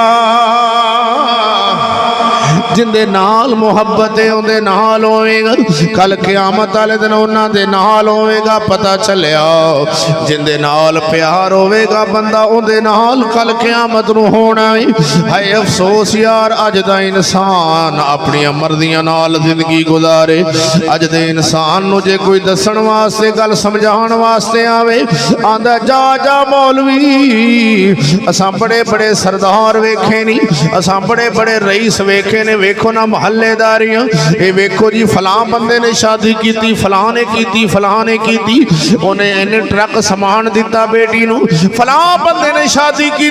जिंदे नाल मुहब्बत है उहदे नाल होवेगा कल क़यामत वाले दिन उन्हां दे नाल होवेगा। पता चलिया जिंदे नाल प्यार होवेगा बंदा उहदे नाल कल क़यामत नूं होना है। हाय अफसोस यार अज दा इंसान अपनी मर्जियां नाल जिंदगी गुजारे। अज दे इंसान नूं जे कोई दसण वास्ते गल समझाउण वास्ते आवे आंदा जा जा मौलवी असां बड़े बड़े सरदार वेखे नहीं असां बड़े बड़े रईस वेखे ने वेखो ना महल्लेदारियां ये वेखो जी फलां बंदे ने शादी की फलां ने की फलां ने की उन्हें इन्ने ट्रक समान दिता बेटी नूं फलां बंदे ने शादी की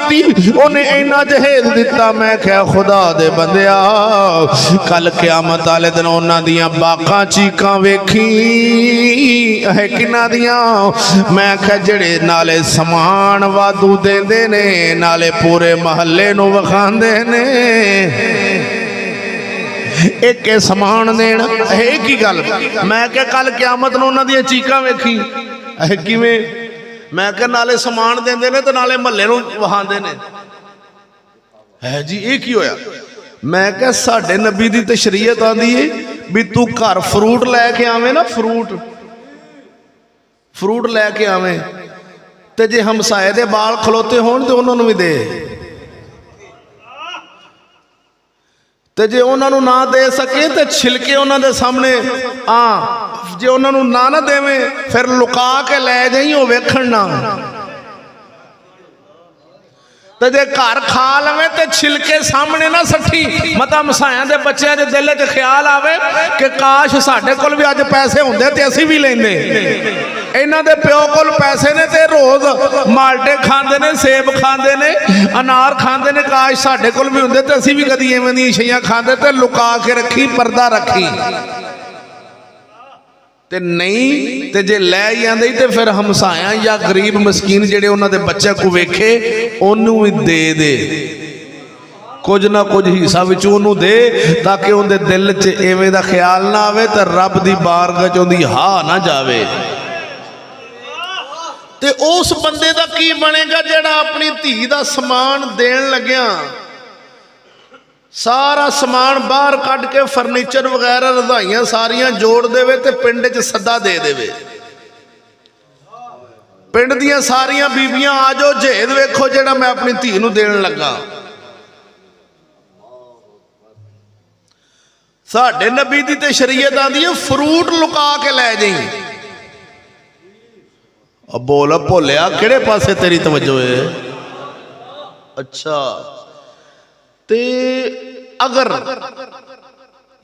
उन्हें इन्ना जहेज दिता। मैं क्या खुदा दे बंदिया कल क़यामत वाले दिन उन्हां दियां बाकां चीकां वेखी है किन्ना दियां। मैं क्या जेड़े नाले समान वाधू देंदे ने नाले पूरे महल्ले नूं विखांदे ने एक समान देना एक ही गल। मैं क्या कल क़यामत नूं उन्हां दियां चीकां वेखी किवें मैं क्या नाले समान देंदे ने ते नाले महल्ले नूं वहांदे ने है जी ये की होया। मैं क्या साडे नबी दी ते शरीयत आंदी है भी तू घर फ्रूट लैके आवें ना फ्रूट लैके आवें ते जे हमसाए दे बाल खलोते होण ते उन्हां नूं भी दे ते जे उन्होंने ना दे सके तो छिलके उन्होंने सामने जे उन्होंने ना देवे फिर लुका के लै जाई वो वेखण ना ते जे घर खा लवे तो छिलके सामने ना सट्ठी मता मसाया दे बच्चों के दिल च ख्याल आवे कि काश साडे कोल भी अज पैसे होंदे ते असीं भी लैंदे। इन्हां दे प्यो कोल पैसे ने ते रोज माल्टे खांदे ने सेब खांदे ने अनार खांदे ने काश साडे कोल भी होंदे ते असीं भी कदी इवें दी शैयां खांदे ते लुका के रखी पर्दा रखी ते नहीं ते जे लै ही आंदे ते फिर हमसाया या गरीब मस्कीन जेड़े उन्हां दे बच्चे को वेखे ओनू भी दे कुछ ना कुछ हिस्सा विच ओनू दे ताकि उहदे दिल च इवें दा ख्याल ना आवे ते रब दी बारगाह च उहदी हा ना जावे। ते उस बंदे दा की बनेगा जेड़ा अपनी धी दा समान देण लग्या सारा समान बाहर कढ़ के फर्नीचर वगैरह रजाइयां सारियां जोड़ देवे ते पिंड च सदा दे देवे पिंड दियां सारियां बीबियां आ जाओ जहेज वेखो जेड़ा मैं अपनी धी नूं देण लगा। साडे नबी दी ते शरीयत आंदी है फ्रूट लुका के लै जाई। अब बोल भोलिया किहड़े पासे तेरी तवज्जो है। अच्छा ते अगर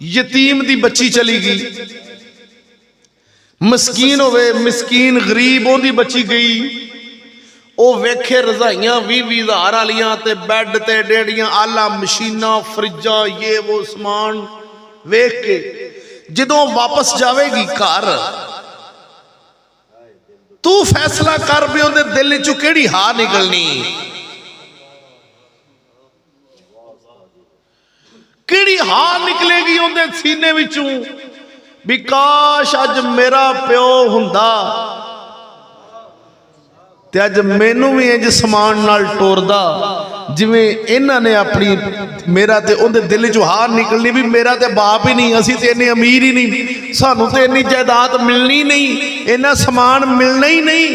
यतीम दी बच्ची चली गई मस्कीन होवे मिसकीन गरीब ओंदी बच्ची गई वो वेखे रजाइयां 20-20 हज़ार वालियां ते बैड ते डेड़ियां आला मशीना फ्रिजा ये वो समान वेख के जदों वापस जावेगी घर तू फैसला कर भी उहदे दिल चों किहड़ी हा निकलनी किहड़ी हा निकलेगी उहदे सीने विचों भी काश अज मेरा प्यो हुंदा ते अज मैनू भी इंज समान नाल टोरदा जिवें इन्हां ने अपनी मेरा ते उहदे दिल चों हार निकलनी भी मेरा ते बाप ही नहीं, असीं ते इन्ने अमीर ही नहीं, सानू ते इन्नी जायदाद मिलनी नहीं, इन्ना समान मिलना ही नहीं।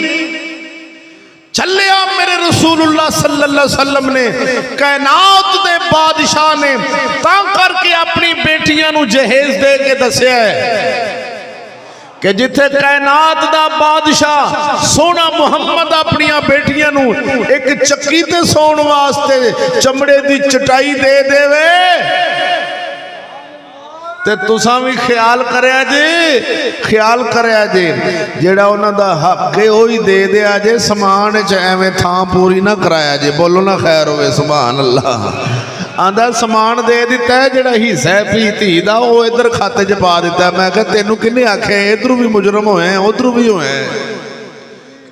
चलिया मेरे रसूलुल्लाह सल्लल्लाहु अलैहि वसल्लम ने कायनात दे बादशाह ने तां करके अपनी बेटियां नू जहेज दे के दस्या कि जिथे कायनात दा बादशाह सोना मुहम्मद अपनी बेटियां नू एक चक्की ते सौण वास्ते चमड़े दी चटाई दे देवे ते तुसां भी ख्याल करया जे, ख्याल करया जे जेड़ा उन्हां दा हक है ओही दे दिया जे, समान च एवें थां पूरी ना कराया जे। बोलो ना खैर होवे सुभान अल्लाह। आंदा समान दे दिता है जेड़ा हिस्सा है पी धी दा वो इधर खाते च पा दिता। मैं कहा तेनू किन्ने आख्या इधरों भी मुजरम होए उधरों भी होए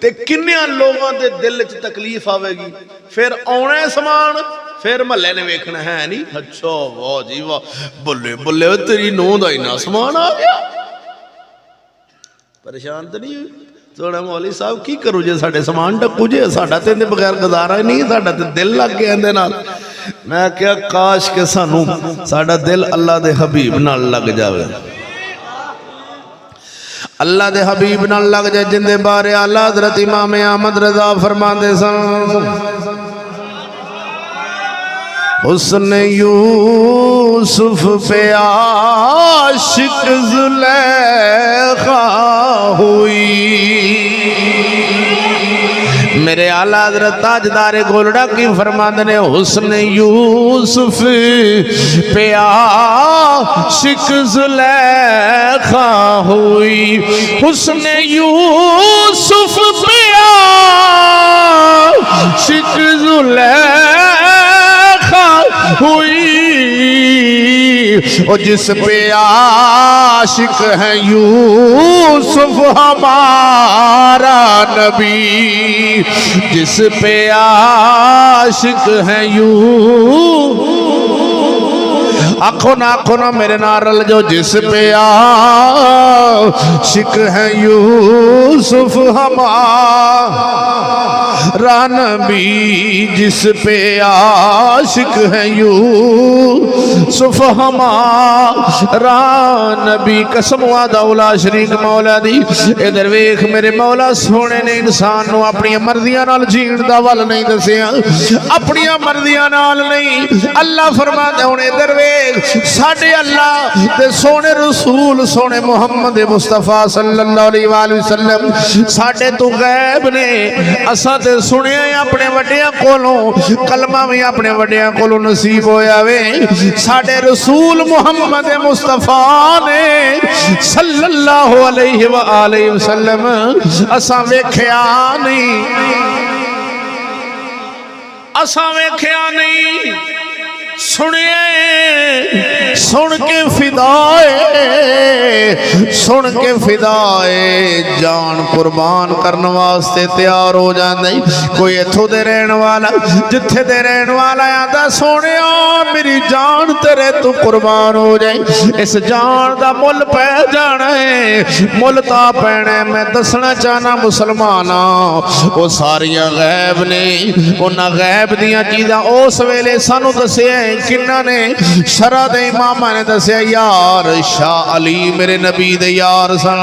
ते किन्ने लोगों के दिल च तकलीफ आवेगी। फिर आना समान फिर महल्ले ने वेखना है नहीं, अच्छा वाह जी वाह बल्ले बल्ले तेरी नूंह दा इन्ना समान आ गया। परेशान तो नहीं थोड़ा मौलवी साहब की करूँ जे साडे समान टक्कू जे, साडा ते इहदे बगैर गुजारा ही नहीं, साडा ते दिल लग गया इहदे नाल। मैं क्या काश के सानू साडा दिल अल्लाह दे हबीब नाल लग जावे, अल्लाह दे हबीब नाल लग जाए जिंदे बारे आला हज़रत इमाम अहमद रज़ा फरमांदे सन हुस्न यूसुफ पे आशिक ज़ुलेखा हुई। मेरे आला हज़रत ताजदारे गोलड़ा की फरमाते ने हुस्न यूसुफ पे आशिक ज़ुलेखा हुई, हुस्न यूसुफ पे आशिक ज़ुलेखा हुई। और जिस पे आशिक है यूसुफ हमारा नबी, जिस पे आशिक है आखो ना मेरे नाल रल जाओ, जिस पे आशिक है यूसुफ हमारा नबी, जिस पे आशिक है यूसुफ हमारा नबी। कसम वादा उला शरीक मौला दी। इधर वेख मेरे मौला सोने ने इंसान नू अपनी मर्जियां नाल जीण दा वल नहीं दसिया, अपनी मर्जियां नाल नहीं। अल्लाह फरमांदा हुण इधर वेख साडे अल्लाह ते सोने रसूल सोने मुहम्मद मुस्तफा सल्लल्लाहु अलैहि वसल्लम साडे तो गैब ने, असां ते सुनिया अपने वड्डियां कोलों, कलमा भी अपने वड्डियां कोलों नसीब होया वे। साडे रसूल मुहम्मद मुस्तफा ने सल्लल्लाहु अलैहि वसल्लम असां वेख्या नहीं, असां वेख्या नहीं, सुनिए सुन के फिदाए, सुन के फिदाए जान कुर्बान करने वास्ते तैयार हो जाते। कोई इथों दे रहने वाला जिथे दे रहने वाला आंदा सोने मेरी जान तेरे तू कुर्बान हो जाए, इस जान का मुल पै जाना है, मुल ता पैना है। मैं दसना चाहना मुसलमाना वो सारिया गैब ने, उन्हां गैब दियां चीज़ां उस वेले सानू दसिया किन्ना ने, शरा दे इमामा ने दसिया यार शाह अली मेरे नबी दे यार सन,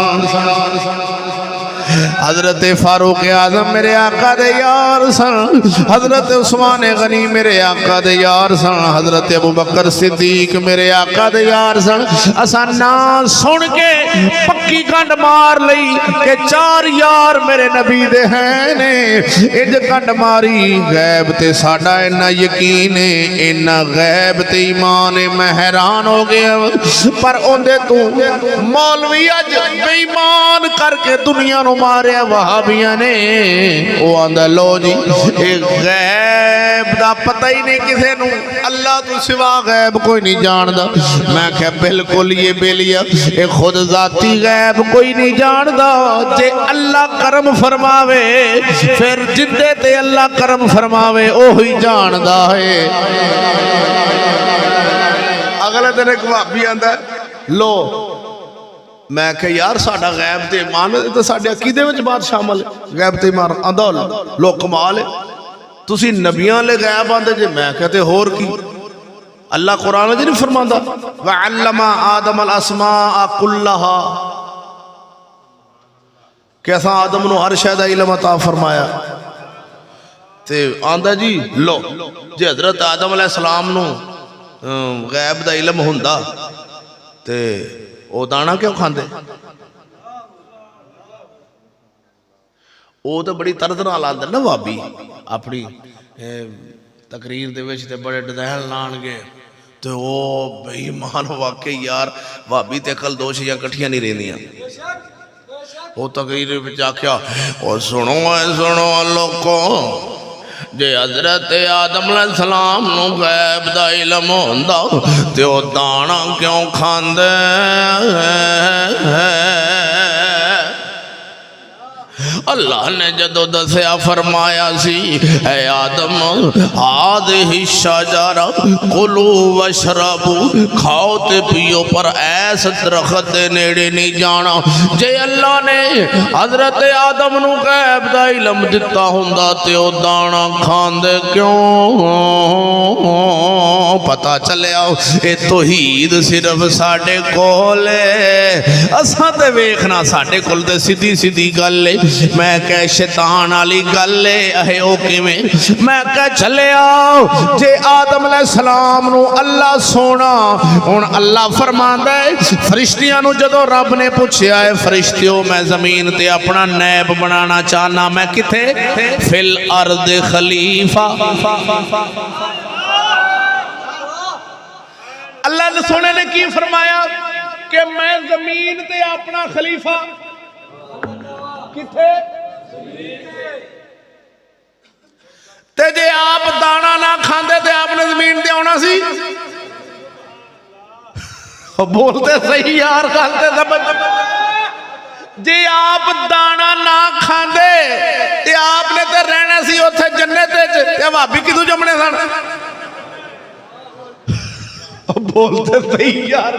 हजरत फारूक आजम मेरे आका दे यार सन, हजरत उस्मान गनी मेरे आका दे यार सन, हजरत अबू बकर सिद्दीक मेरे आका दे यार सन। असा ना सुन के पक्की गंढ मार लई के चार यार मेरे नबी दे हैं ने, इंज गंढ मारी गैब ते साडा इन्ना यकीन है, इन्ना गैब ते ईमान है। मैं हैरान हो गया पर ओंदे तू मौलवी अज बेईमान करके दुनिया नू मारिया वहाबिया ने। वो आंदा लो जी एक गैब दा पता ही नहीं किसे नू, अल्लाह तो सिवा गैब कोई नहीं जानदा। मैं क्या बिल्कुल ये बेलिया ये खुद जाती गैब कोई नहीं जानदा। जे अल्लाह करम फरमावे फिर जिंदे ते अल्लाह करम फरमावे ओही जानदा है। अगले दिन एक भाभी आंदा लो मैं क्या यार साडा गैब ते ईमान तो साडे अकीदे विच बात शामिल है, गैब ते ईमान आंदा लो कमाल है। तुसी नबियां ले गैब आंदे जे, मैं कहते होर की। अल्लाह कुरान च नहीं फरमांदा व अल्लमा आदम अल अस्माअ कुल्लहा, कैसा आदम नूं हर शै दा इल्म अता फरमाया। ते आंदा जी लो जे हजरत आदम अलैहिस्सलाम नूं गैब दा इल्म हुंदा ते वो दाना क्यों खांदे? वो तो बड़ी तरद नाल आंदे ना भाभी अपनी तकरीर दे विच ते बड़े डिज़ाइन लाणगे ते ओ बेईमान वाकई यार भाभी ते अकल दो चीज़ां कट्ठियां नहीं रहिंदियां। वो तकरीर विच आख्या ओ सुनो लोको, जे हजरत आदम अलैहिस्सलाम नूं गैब दा इल्म हुंदा ते ओ दाना क्यों खांदे? अल्लाह ने जदों दसिया फरमाया सी ऐ आदम हाज़िही शजरा कुलू वशरबू, खाओ ते पियो पर ऐस दरख्त दे नेड़े नहीं जाना। जे अल्लाह ने हजरत आदम नूं गैब दा इल्म दिता हुंदा ते ओ दाना खांदे क्यों? पता चलिया ए तौहीद सिर्फ साडे कोल है, असां ते वेखना साडे कोल ते सीधी सीधी गल है। मैं कह शैतान वाली गल है ओ किवें? मैं कह चले आओ जे आदम अलैहिस्सलाम नूं अल्लाह सोना हुण अल्लाह फरमांदा है फरिश्तियां नूं जदों रब ने पूछया है फरिश्तियों मैं जमीन ते अपना नैब बनाना चाहना, मैं किथे? फिल अर्द खलीफा। अल्लाह ने सोने ने की फरमाया कि मैं जमीन ते अपना खलीफा किथे? ते जे आप दाना ना खांदे ते आपने जमीन ते आना सी। बोलते सही यार, खाते समझ। जे आप दाना ना खांदे ते आपने ते रहना सी उत्थे जन्नत विच, ते भाभी किदू जमने सन? बोलते सही यार।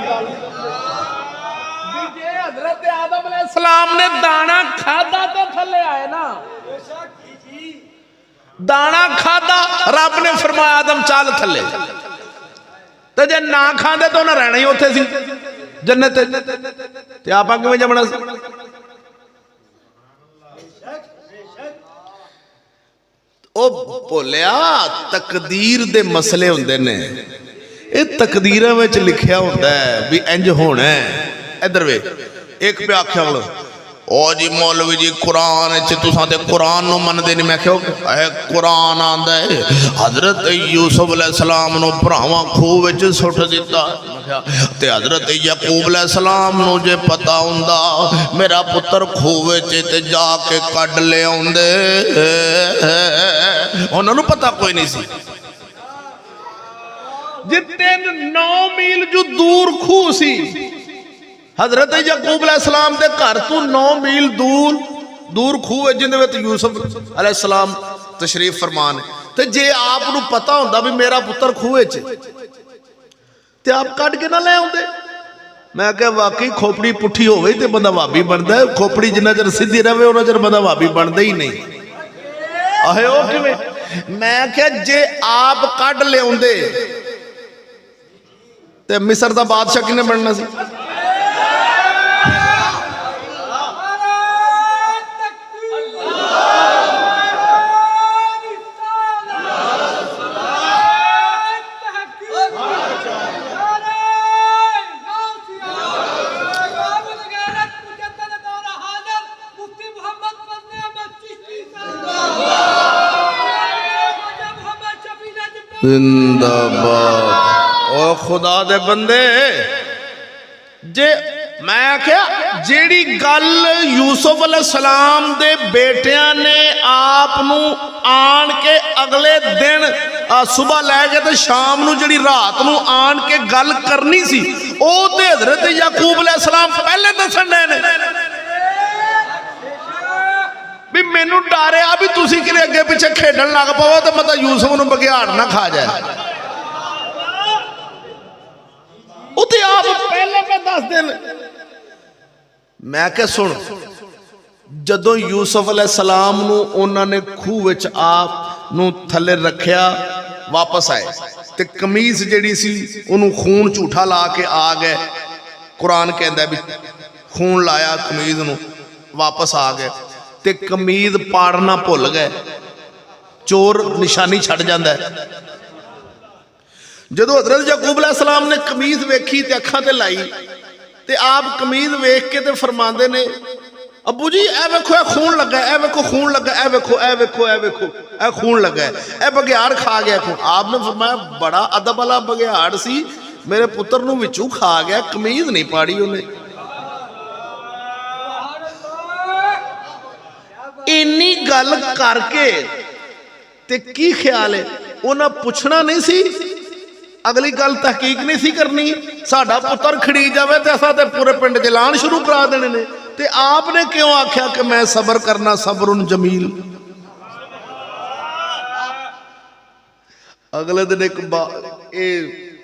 हजरत आदम अलैहिस्सलाम ने दाना खादा तो थले आए ना, दाना खादा रब ने फरमाया आदम चाल थले, ते जे ना खांदे तो उन्हें रहना ही उत्थे सी जन्नत ते आप किवें जमना सी? ओ भोलिया तकदीर दे मसले हुंदे ने, ये तकदीरां विच लिखिया हुंदा है भी इंज होना है। इधर वे एक पे आख्या बोलो ओ जी मौलवी जी कुरान तुसां ते कुरान नूं मनदे नहीं। मैं कहा कुरान आंदा है हजरत यूसुफ अलैहिस्सलाम नूं भरावां खूह विच सुट दिता ते हजरत याकूब अलैहिस्सलाम नूं जे पता हुंदा मेरा पुत्र खूह विच ते जाके कढ ले आउंदे, उन्हां नूं पता कोई नहीं सी। जितने 9 मील जो दूर खूह सी हजरत याकूब अलैहिस्सलाम दे घर तो 9 मील दूर खूह है जिंदे विच यूसुफ अलैहिस्सलाम तशरीफ फरमान है। ते जे आप नूं पता हुंदा भी मेरा पुत्र खूह च ते आप कट के ना ले आउंदे। मैं क्या वाकई खोपड़ी पुठी होवे ते बंदा भाभी बनदा है, खोपड़ी जिन्ना चਿਰ सीधी रहे उन्ना चਿਰ बंदा भाभी बनदा ही नहीं। आहे ओ किवें? मैं क्या जे आप कट ले आउंदे ते मिस्र दा बादशाह किने बनना सी? जिंदाबाद। ओ खुदा दे बंदे जे मैं क्या जेड़ी गल यूसुफ अलैहिस्सलाम दे बेटियां ने आप नूं आन के अगले दिन सुबह लैके ते शाम नूं जेड़ी रात नूं आन के गल करनी सी ओ ते हजरत याकूब अलैहिस्सलाम पहले दसन डे ने भी मैनू डर आ भी तुसी कि अगे पिछे खेडन लग पवो तो मतलब यूसुफ नूं बघियाड़ ना खा जाए। आप पहले पे 10 दिन मैं क्या सुन, जदों यूसुफ अलैहिस्सलाम नूं उन्हां ने खूह विच आप नूं थल्ले रखिया, वापस आए ते कमीज जिहड़ी सी उहनूं खून झूठा ला के आ गए। कुरान कहंदा भी खून लाया कमीज नूं, वापस आ गए ते कमीज पाड़ना भुल गए। चोर निशानी छड़ जांदा है। जदों हज़रत याकूब अलैहिस्सलाम ने कमीज वेखी ते अखां ते लाई ते आप कमीज वेख के ते फरमांदे ने, अबू जी ए वेखो ए खून लगा, ए वेखो खून लगा, ए वेखो ए वेखो ए वेखो ए खून लगा है, ए बघियाड़ खा गया खून। आपने फरमाया बड़ा अदब वाला बघियाड़ सी, मेरे पुत्र नूं विचों खा गया, कमीज नहीं पाड़ी उन्हें। इन्नी गल करके ते की ख्याल है, उन्हें पूछना नहीं सी, अगली गल तहकीक नहीं सी करनी, साडा पुत्र खड़ी जावे ते असां ते पूरे पिंड च ऐलान शुरू करा देने ने। ते आपने क्यों आख्या कि मैं सबर करना, सबरुन जमील। अगले दिन एक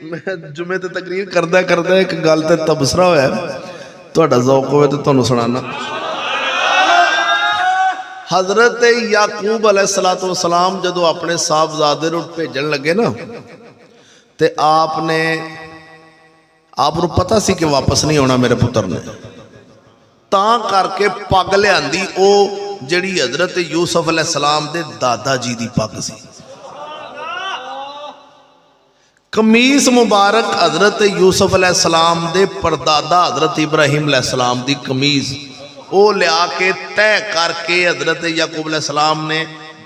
मैं जुमे ते तकरीर करदा करदा एक गल ते तबसरा होया, तुहाडा ज़ौक होवे ते तुहानूं सुणाना। हज़रत याकूब अलैहिस्सलातु वस्सलाम जदों अपने साहबजादे नूं भेजण लगे ना, ते आपने आपनूं पता सी कि वापस नहीं आउणा मेरे पुत्र ने, तां करके पग लियांदी ओ जिहड़ी हज़रत यूसुफ अलैहिस्सलाम दे दादा जी दी पग सी। कमीस मुबारक हज़रत यूसुफ अलैहिस्सलाम दे परदादा हज़रत इब्राहिम अलैहिस्सलाम दी कमीज ओ लिया के तय करके हज़रत याकूब अलैहिस्सलाम ने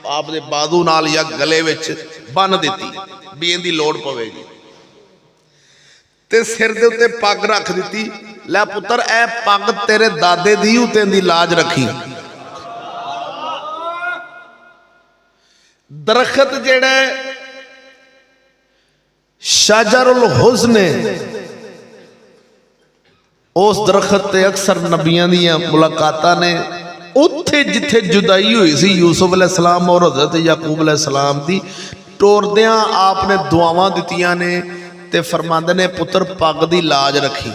आप दे बाजू नाल या गले विच बन दिती भी इहदी लोड़ पवेगी, ते सिर दे उत्ते पग रख दिती, लै पुत्र ए पग तेरे दादे दी उत्ते दी लाज रखी। दरखत जेड़ा शजरुल हुस्न, उस दरखत ते अक्सर नबियां दियां मुलाकातां ने। उत्थे जिथे जुदाई हुई सी यूसुफ अलैहिस्सलाम और हज़रत याकूब अलैहिस्सलाम दी, टोरदियां आपने दुआवां दित्तियां ने ते फरमांदे ने पुत्र पग दी लाज रखी।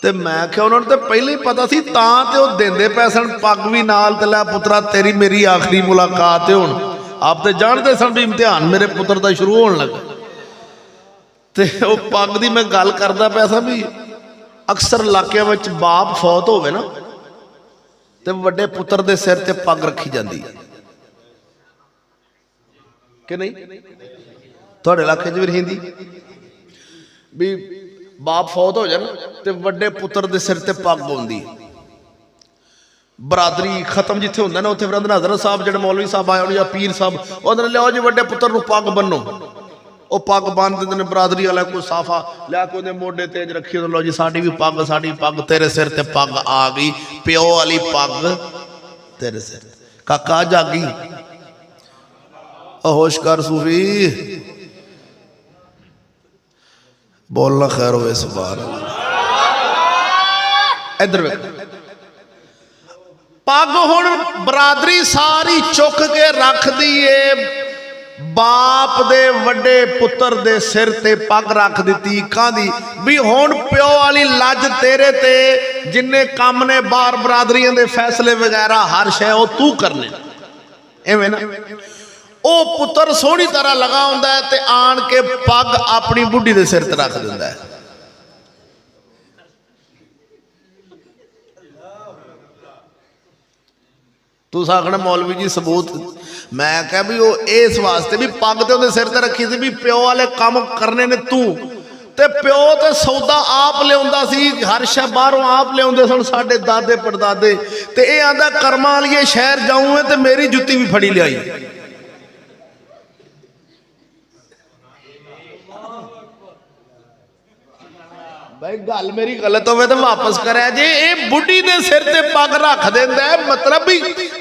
ते मैं क्या उन्होंने तो पहले ही पता सी, तां ते ओह देंदे पै सन पग भी नाल, ते लै पुत्रा तेरी मेरी आखिरी मुलाकात है हुण। आप तो जानते सन भी इम्तिहान मेरे पुत्र का शुरू होने लगा, ते ओह पग दी मैं गल करदा पै सा भी अक्सर इलाकिਆਂ ਵਿੱਚ बाप फौत होवे ना, ते वड्डे पुत्र दे सिर ते पग रखी जाती है कि नहीं? तुहाडे इलाके च भी रहिंदी भी बाप फौत हो जाए तो वड्डे पुत्र दे सिर ते पग होंदी। बरादरी खत्म जिथे होंदा ना, उत्थे फिर अंदर हज़रत साहब जिहड़े मौलवी साहब आए होण या पीर साहब, उन्होंने लियाओ जी वड्डे पुत्र नूं पग बन्नो। वो पग बन देंदे ने, बरादरी वाला कोई साफा लिया के उहदे मोढे तेज रखी, लो जी साडी भी पग, तेरे सिर ते पग आ गई, प्यो वाली पग तेरे सिर। काका जागी होश कर सूफी, बोलना खैर होवे सुभान अल्लाह। इधर वेख पग हुण बरादरी सारी चुक के रख दी है, बाप दे वड्डे पुत्र दे सिर ते पग रख दी कादी भी हुण प्यो वाली लज तेरे ते, जिन्ने काम ने बार बरादरियां दे फैसले वगैरह हर शय ओ तू करने। एवें ना ओ पुत्र सोहनी तरह लगा हुंदा है ते आन के पग अपनी बुढ़ी दे सिर ते रख दिंदा है। तुस आखना मौलवी जी सबूत, मैं कहा भी वो इस वास्ते भी पग ते उहदे सिर ते रखी सी भी प्यो वाले काम करने ने तू, ते प्यो ते सौदा आप लियाउंदा सी, हर शै बाहरों आप लियाउंदे सन साडे दादे परदादे, ते ये आंदा कर्मां वालिए शहर जाऊं है ते मेरी जुत्ती भी फड़ी लियाई। भाई गल मेरी गलत हो तो वापस करे जी, ये बुढ़ी दे सिर ते पग रख देंदा है, मतलब भी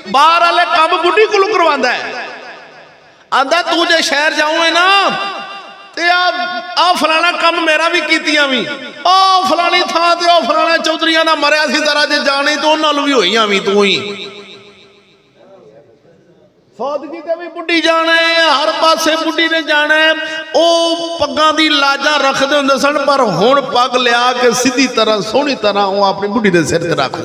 बाहर वाले काम बुढ़ी को करवांदा है। आंदा तू जे शहर जाऊं है ना ते आ फलाना काम मेरा भी कीतियां भी, ओ फलानी थां ते ओ फलाना चौधरियां दा मरिया सी जरा जे जाने तो उन्हां नूं भी होईयां भी तू ही। फौदगी ते भी बुढ़ी जाना है, हर पासे बुढ़ी ने जाना है। वो पग्गां दी लाजा रखते होंदे सन, पर हुण पग लिया के सीधी तरह सोहनी तरह वो अपनी बुढ़ी दे सिर ते रख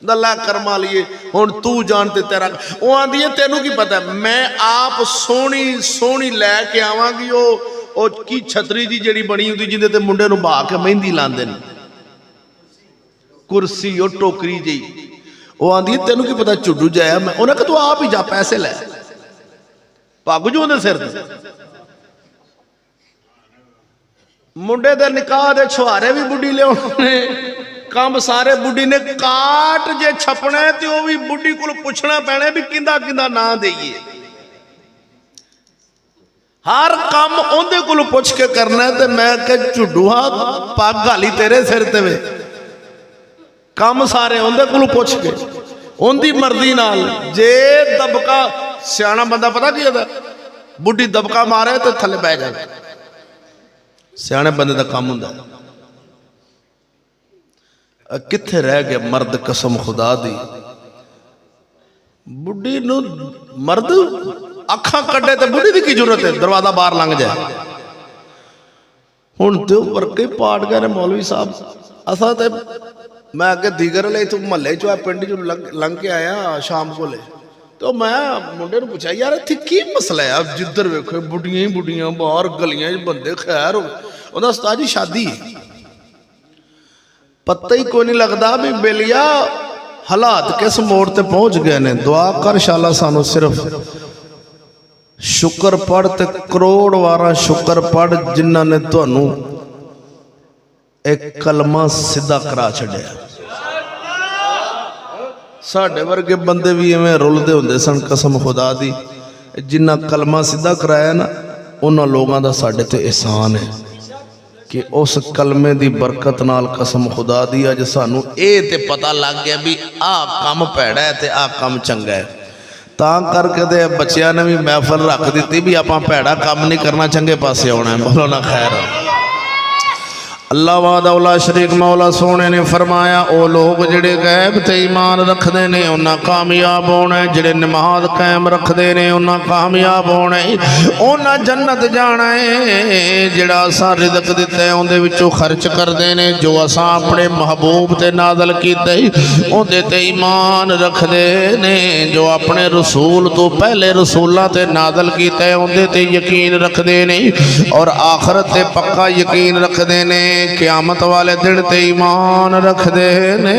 दल्ला कर्मा लिए हुण तू जानते तेरा। वो आंदी है तेनू की पता, मैं आप सोहनी सोहनी लैके आवांगी। वो की छतरी जी जिहड़ी बनी हुंदी जिहदे ते मुंडे नूं बहा के मेहंदी लांदे ने, कुर्सी वो टोकरी जी। वो आंदी तेनू की पता झुड्डू जाया मैं। उन्हें कहा तू आप ही जा पैसे लै, पग जू उहदे सिर ते। मुंडे दे निकाह दे छुहारे भी बुढ़ी लियाने, काम सारे बुढ़ी ने। काट जे छपना है तो भी बुढ़ी को पुछना पैना भी किंदा किंदा ना देइए। हर काम उहदे कोल पुछ के करना है। तो मैं कह झुड्डूआ पग हाली तेरे सिर ते वे, काम सारे उहदे कोल पुछ के उहदी मर्जी नाल। जे दबका सियाना बंदा पता की होता, बुढ़ी दबका मारे तो थले बह जाए, सियाने बंदे का काम हुंदा। कित्थे रह गया मर्द कसम खुदा दी। बुढ़ी नूं मर्द अखां कड्डे ते बुढ़ी दी की जरूरत है, दरवाजा बाहर लंघ जाए। हुण ते वर्के पाट गए ने मौलवी साहब। असा ते मैं अगे दीगर ले तू महल्ले चो पिंड चो लंघ के आया शाम को ले, तो मैं मुंडे नूं पूछा यार इत्थे की मसला है? जिधर वेखो बुढ़ियां ही बुढ़ियां, बाहर गलियां बंदे। खैर उहदा उस्ताद जी शादी है, पता ही कोई नहीं लगता भी बेलिया हालात किस मोड़ ते पहुंच गए ने। दुआ कर शाला सानू सिर्फ शुक्र पढ़ ते करोड़ वारा शुक्र पढ़ जिन्हां ने तुहानू एक कलमा सीधा करा छड़िया। साढ़े वर्गे बंदे भी इवें रुलदे हुंदे सन कसम खुदा दी। जिन्ना कलमा सीधा कराया ना उन्हां लोगों का साढ़े ते एहसान है कि उस कलमे की बरकत नाल कसम खुदा दी अज सानू ये ते पता लग गया भी आ काम भैड़ा है ते आ काम चंगा है। तां करके दे बच्चियां ने भी महफल रख दी भी आपां भैड़ा काम नहीं करना, चंगे पासे आउणा है। बोलो ना खैर। अल्लाह वादा शरीक मौला सोने ने फरमाया ओ लोग जिहड़े गैब ते ईमान रखते ने उन्हां कामयाब होना है, जिहड़े नमाज कायम रखते ने उन्हां कामयाब होना है, उन्हां जन्नत जाना है। जिहड़ा असां रिज़्क दिता है उहदे विचों खर्च करते ने, जो असां अपने महबूब ते नाज़िल कीते उहदे ते ईमान रखते ने, जो अपने रसूल तो पहले रसूलां ते नाज़िल कीते उहदे ते यकीन रखते ने और आखरत ते पक्का यकीन रखते ने, क़यामत वाले दिन ते ईमान रखते ने।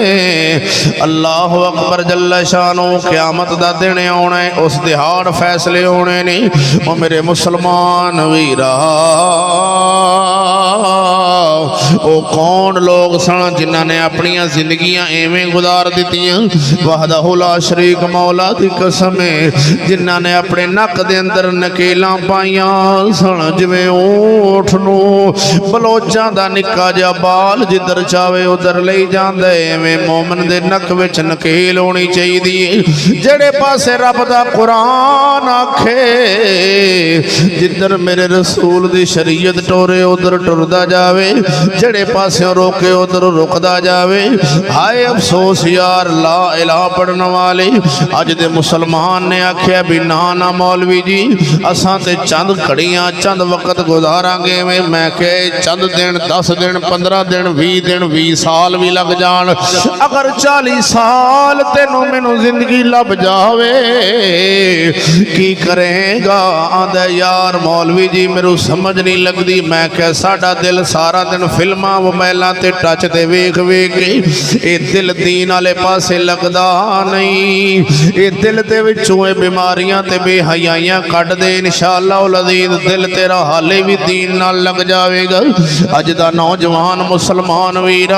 अल्लाह अकबर जल्ल शानो। क़यामत दा दिन आना है, उस दिहाड़ फैसले होने ने। ओ मेरे मुसलमान वीरा, ओ कौन लोग सन जिन्हां ने अपनियां जिंदगियां एवें गुजार दित्तियां? वहदहु ला शरीक मौला दी कसम है, जिन्हां ने अपने नक दे अंदर नकेलां पाइयां सन जिवें ऊठ नूं बलोचां दा निक्का जिहा बाल जिधर चाहे उधर ले जांदा है, एवें मोमन दे नक विच नकेल होनी चाहिए। जेड़े पासे रब दा कुरान आखे, जिधर मेरे रसूल दी शरीयत टोरे उधर टुरदा जावे, जेड़े पासे रोके उधर रुकदा जावे। हाय अफसोस यार ला इलाहा पढ़ने वाले अज दे मुसलमान ने आख्या भी ना ना मौलवी जी असां ते चंद घड़ियां चंद वक्त गुजारांगे। मैं कहे चंद दिन 10 दिन 15 दिन 20 दिन 20 साल भी लग जान, अगर 40 साल तेनों मैनू जिंदगी लभ जावे की करेगा? आंदा यार मौलवी जी मेनू समझ नहीं लगती। मैं क्या साडा दिल सारा दिन फिल्मां मोबाइलां ते टच ते वेख वेख के ये दिल दीन वाले पासे लगदा नहीं। ये दिल दे विचों बीमारियां ते बेहयाइयां कढ दे इंशाअल्लाह अज़ीज़, दिल तेरा हाले भी दीन नाल लग जाएगा। अज दा नौजवान मुसलमान वीर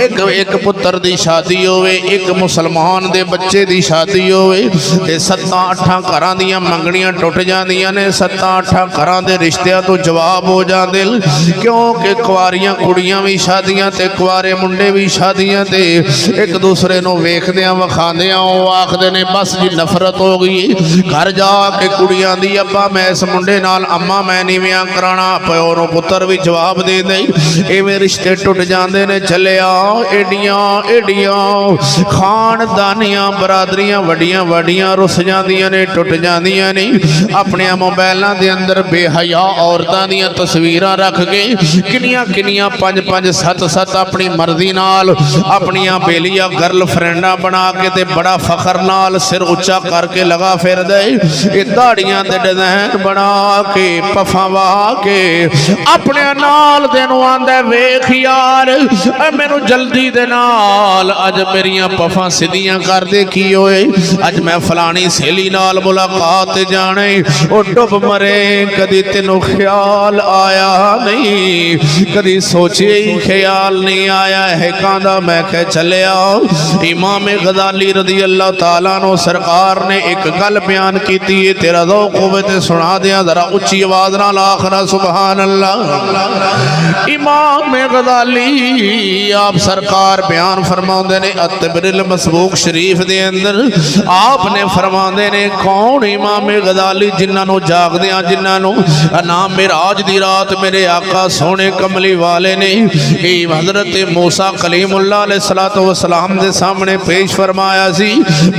एक पुत्र दी शादी होवे, एक मुसलमान दे बच्चे दी शादी होवे ते 7-8 घरां दियां मंगणियां टुट जांदियां ने, 7-8 घरां दे रिश्तियां तो जवाब हो जांदे, क्योंकि कुआरियां कुड़ियां भी शादियां ते कुआरे मुंडे भी शादियां ते एक दूसरे नूं वेखदियां वखांदियां ओ आखदे ने बस जी नफरत हो गई। घर जाके कुड़ियां दी अब्बा मैं इस मुंडे नाल अम्मा मैं नहीं विआह कराना, प्यो नूं पुत्तर भी जवाब दे दे, इवें रिश्ते टुट जाते ने। चले आ एडियां एडियां खानदानियां बरादरियां वड्डियां वड्डियां रुस जांदियां ने, टुट जांदियां ने अपने मोबाइलों के अंदर बेहया औरतां दी तस्वीरां रख के किनियां किनियां 5-5 7-7 अपनी मर्जी नाल अपनियां बेलिया गर्ल फ्रेंडा बना के ते बड़ा फखर नाल सिर उच्चा करके लगा फिर दे ये दाड़ियां दे डिजाइन बना के पफा वाह के अपने नाल देनों आंदा वेख यार मैनू जल्दी दे नाल अज मेरियां पफा सीधियां कर दे की होए अज मैं फलानी सहेली नाल मुलाकात जाने ओ डुब मरे कदी तेनों ख्याल आया नहीं कदी सोचे ही ख्याल नहीं आया है कांदा मैं कह चलिया इमाम गजाली रदी अल्लाह ताला नो सरकार ने एक गल बयान की है तेरा ज़ौक़ होवे ते सुना दिया जरा उच्ची आवाज नाल आखना सुभान अल्लाह। इमाम गजाली आप सरकार बयान फरमाते ने अतबरिल मसबूक शरीफ दे अंदर आपने फरमाते ने कौन इमाम गजाली जिन्होंने जागदियां जिन्होंने नाम मिराज दी रात मेरे आका सोने कमली वाले ने हजरत मूसा कलीमुल्लाह अलैहिस्सलातु वस्सलाम दे सामने पेश फरमाया सी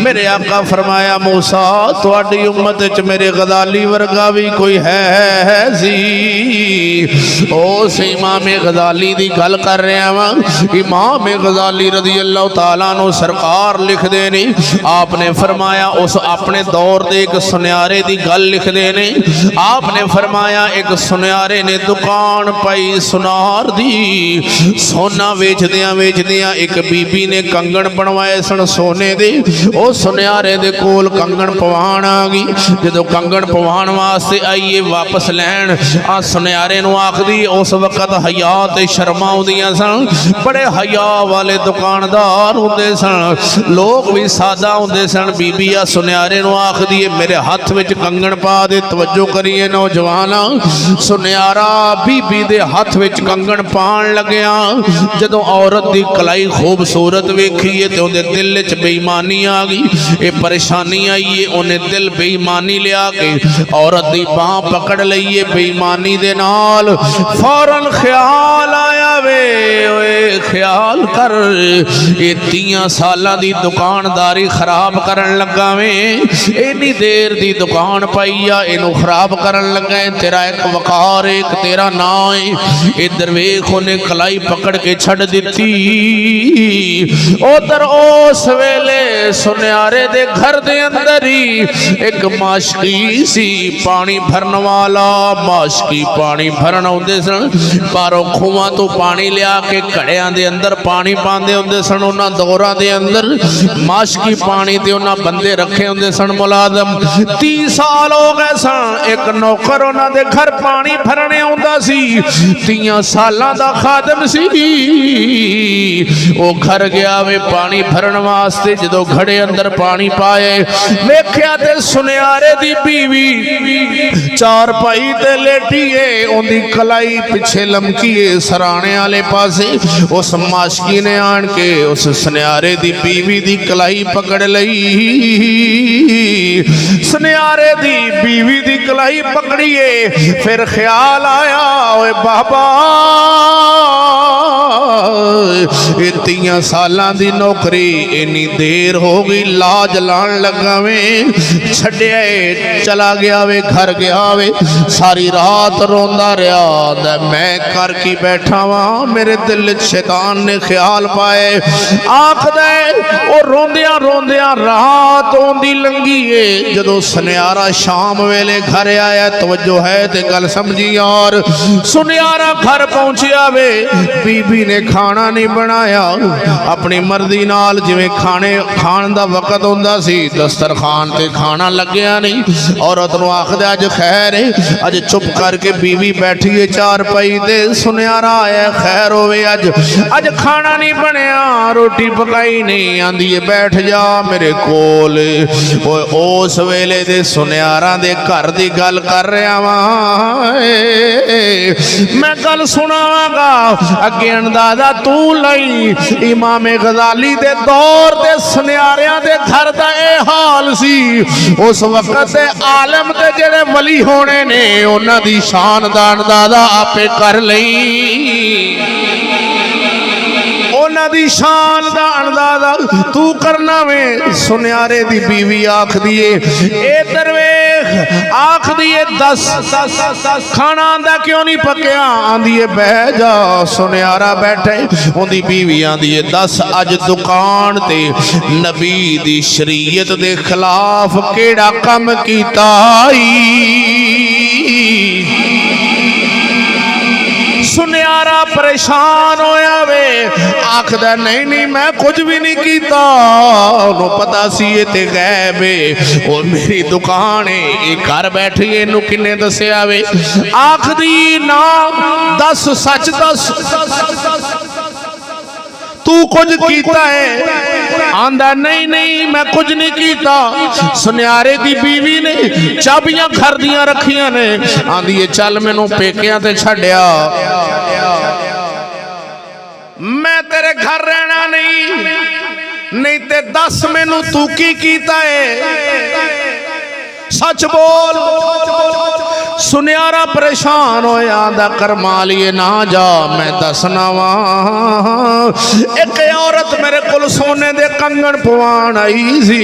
मेरे आका फरमाया मूसा तुहाडी उम्मत च मेरे गजाली वर्गा भी कोई है सी उस इमाम गजाली दी गल कर रहा वा इमाम गजाली रज़ी अल्लाह ताला नो सरकार लिखदे ने आपने फरमाया उस अपने दौर दे एक सुनियारे दी गल लिखदे ने आपने फरमाया एक सुनियारे ने दुकान पाई सुनार दी सोना वेचदियां एक बीबी ने कंगन बनवाए सन सोने दे ओ सुनियारे दे कोल कंगन पवान आ गई जदों कंगन पवान वास्ते आईए वापस लैन आ सुनियारे नूं आखदी उस वक्त हया ते शर्मा आउंदियां सन बड़े हया वाले दुकानदार होंदे सन लोग भी सादा होंदे सन बीबी आ सुनियारे नूं आखदी मेरे हाथ विच कंगन पा दे तवज्जो करिए नौजवान सुनियारा बीबी दे हाथ विच कंगन पाण लग्या जदों औरत दी कलाई खूबसूरत वेखीए ते उहदे दिल विच बेईमानी आ गई ये परेशानी आई है उन्हें दिल बेईमानी लिया के औरत दी बाह पकड़ लईए बेईमानी दे नाल फौरन ख्याल आया वे ओए ख्याल कर ये 30 सालां दी दुकानदारी खराब करन लगा वे इन्नी देर दी दुकान पाई आ इनू खराब करन लगा है तेरा एक वकार एक तेरा ना है इधर वेख उन्हें कलाई पकड़ के छड़ दिती उधर उस वेले सुनियारे दे घर दे अंदर ही एक माशकी सी पानी भरन वाला माशकी पानी भरन आउंदे सन बारों खूहां तो पानी लिया के घड़ियां दे अंदर पानी पांदे हुंदे सन उन्हां दौरां दे अंदर माशकी पानी ते उन्हां बंदे रखे हुंदे सन मुलाजम 30 साल हो गए सन एक नौकर उन्हां दे घर पानी भरने आउंदा सी 30 सालां दा खादम सी ओ घर गया वे पानी भरन वास्ते जदों घड़े अंदर पानी पाए वेख्या ते सुनियारे दी बीवी चार पाई ते लेटीए उंदी कलाई पिछे लमकीए सराणे वाले पासे उस माशकी ने आन के उस सुनियारे दी बीवी दी कलाई पकड़ लई सुनियारे दी बीवी दी कलाई पकड़िए फिर ख्याल आया ओए बाबा ये 30 सालां दी नौकरी इन्नी देर हो गई लाज लान लगा वे छड्या चला गया वे घर गया वे सारी रात रोंदा रहा मैं कर की बैठा वा मेरे दिल शैतान ने ख्याल पाए आखदा ओ रोंदियां रोंदियां रात ओंदी लंघी है जदों सुनियारा शाम वेले घर आया तवज्जो है ते गल समझी यार सुनियारा घर पहुंचिया वे बीबी ने खाना नहीं बनाया अपनी मर्जी नाल जिवें खाने खान दा वक्त हुंदा सी दस्तरखान ते खाना लग्या नहीं औरत नूं आखदे अज खैर है अज चुप करके बीवी बैठी है चार पाई ते सुनियारा आया खैर होवे अज खाना नहीं बनया रोटी पकाई नहीं आंदी है बैठ जा मेरे कोल उस वेले दे सुनियारा दे घर दी गल कर रहा वां मैं गल सुनावांगा अगे अंदाजा तू लई इमाम गजाली दे दौर दे सुनियारियां दे घर दा ए हाल सी उस वक्त दे आलम दे जेड़े वली होने ने उन्हां दी शान दा अंदाजा आपे कर लई दी शान दा अंदाजा तू करना वे सुनियारे दी बीवी आख दिए ए दरवेश आखदी है 10 खाना आंदा क्यों नहीं पकिया आंदी है बह जा सुनियारा बैठे उनकी बीवी आंदी है 10 अज दुकान ते नबी दी शरीयत दे खिलाफ केड़ा कम कीता सुनियारा परेशान होया वे आखदा नहीं नहीं मैं कुछ भी नहीं कीता उन्हों पता सी ये ते गैब है और मेरी दुकान है ये घर बैठी है इनू किन्ने दस्या वे आखदी ना 10 सच दस तू कुछ कीता है आंदा नहीं नहीं मैं कुछ नहीं कीता सुनियारे दी बीवी ने चाबियां घर दियां रखियां ने आंदी है चल मैनू पेकियां ते छड्या मैं तेरे घर रहना नहीं ते 10 मैनू तू की कीता है सच बोल सुनियारा परेशान होया दा करमालिए ना जा मैं दसना वा एक औरत मेरे कोल सोने दे कंगन पवान आई सी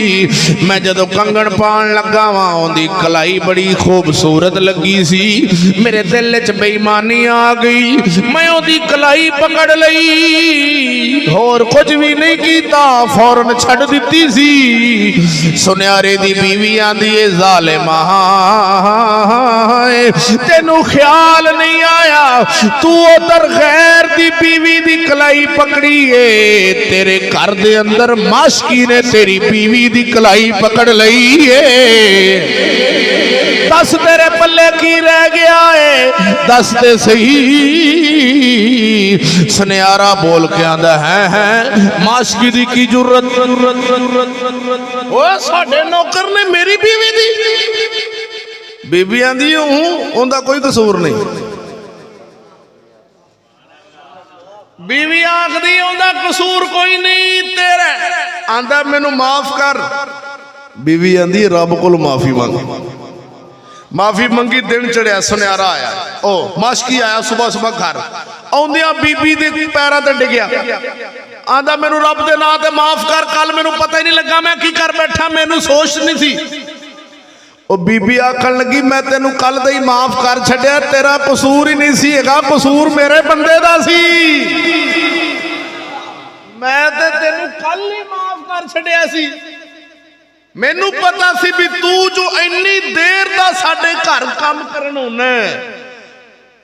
मैं जदों कंगन पान लगा वा उनदी कलाई बड़ी खूबसूरत लगी सी मेरे दिल च बेईमानी आ गई मैं उनदी कलाई पकड़ लई होर कुछ भी नहीं कीता फौरन छड़ दिती सी सुनियारे दी बीवी आंदी है जालिमा तेनू ख्याल नहीं आया तू उधर गैर दी बीवी दी कलाई पकड़ी है तेरे घर दे अंदर माशकी ने तेरी बीवी दी कलाई पकड़ लई है दस तेरे पल्ले की रह गया है दस दे सही सुनियारा बोल के आंदा है माशकी दी की जरूरत ओए साडे नौकर ने मेरी बीवी दी बीबी आंदी हूं उनका कोई कसूर नहीं बीवी आखदी उनका कसूर कोई नहीं तेरा आंदा मैनू माफ कर बीवी आंदी रब कोल माफी माफी मंगी दिन चढ़िया सुनियारा आया ओ माशकी आया सुबह सुबह घर आउंदिया बीबी दे पैरां ते डिगया आंदा मैनू रब दे नां ते माफ कर कल मैनू पता ही नहीं लगा मैं की कर बैठा मैनू सोच नहीं सी ओ बीबी आखन लगी मैं तेनू कल दे ही माफ कर छड्या तेरा कसूर ही नहीं सी हैगा कसूर मेरे बंदे दा सी मैं ते तेनू कल ही माफ कर छड्या सी मैनू पता सी भी तू जो इन्नी देर दा साडे घर काम करन होना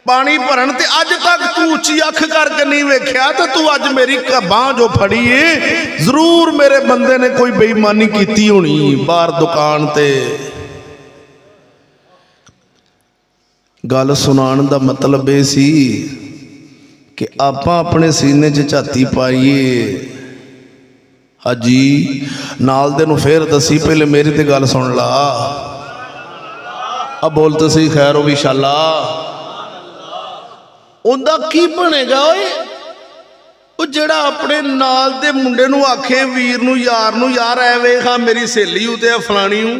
पानी भरन ते अज तक तू उच्ची अख करके नहीं वेख्या तो तू अज मेरी बांह जो फड़ी है जरूर मेरे बंदे ने कोई बेईमानी कीती होनी बाहर दुकान ते गल सुनाण दा मतलब ये सी कि आपां अपने सीने च झाती पाईए हाजी नाल दे नूं फिर दसी पहले मेरी ते गल सुन ला अब बोलते सी खैर भी शाला उनका की बनेगा ओए वो जेड़ा अपने नाल दे मुंडे नूं आखे वीर नूं यार ऐ वेख मेरी सहेली हूं ते फलानी हूं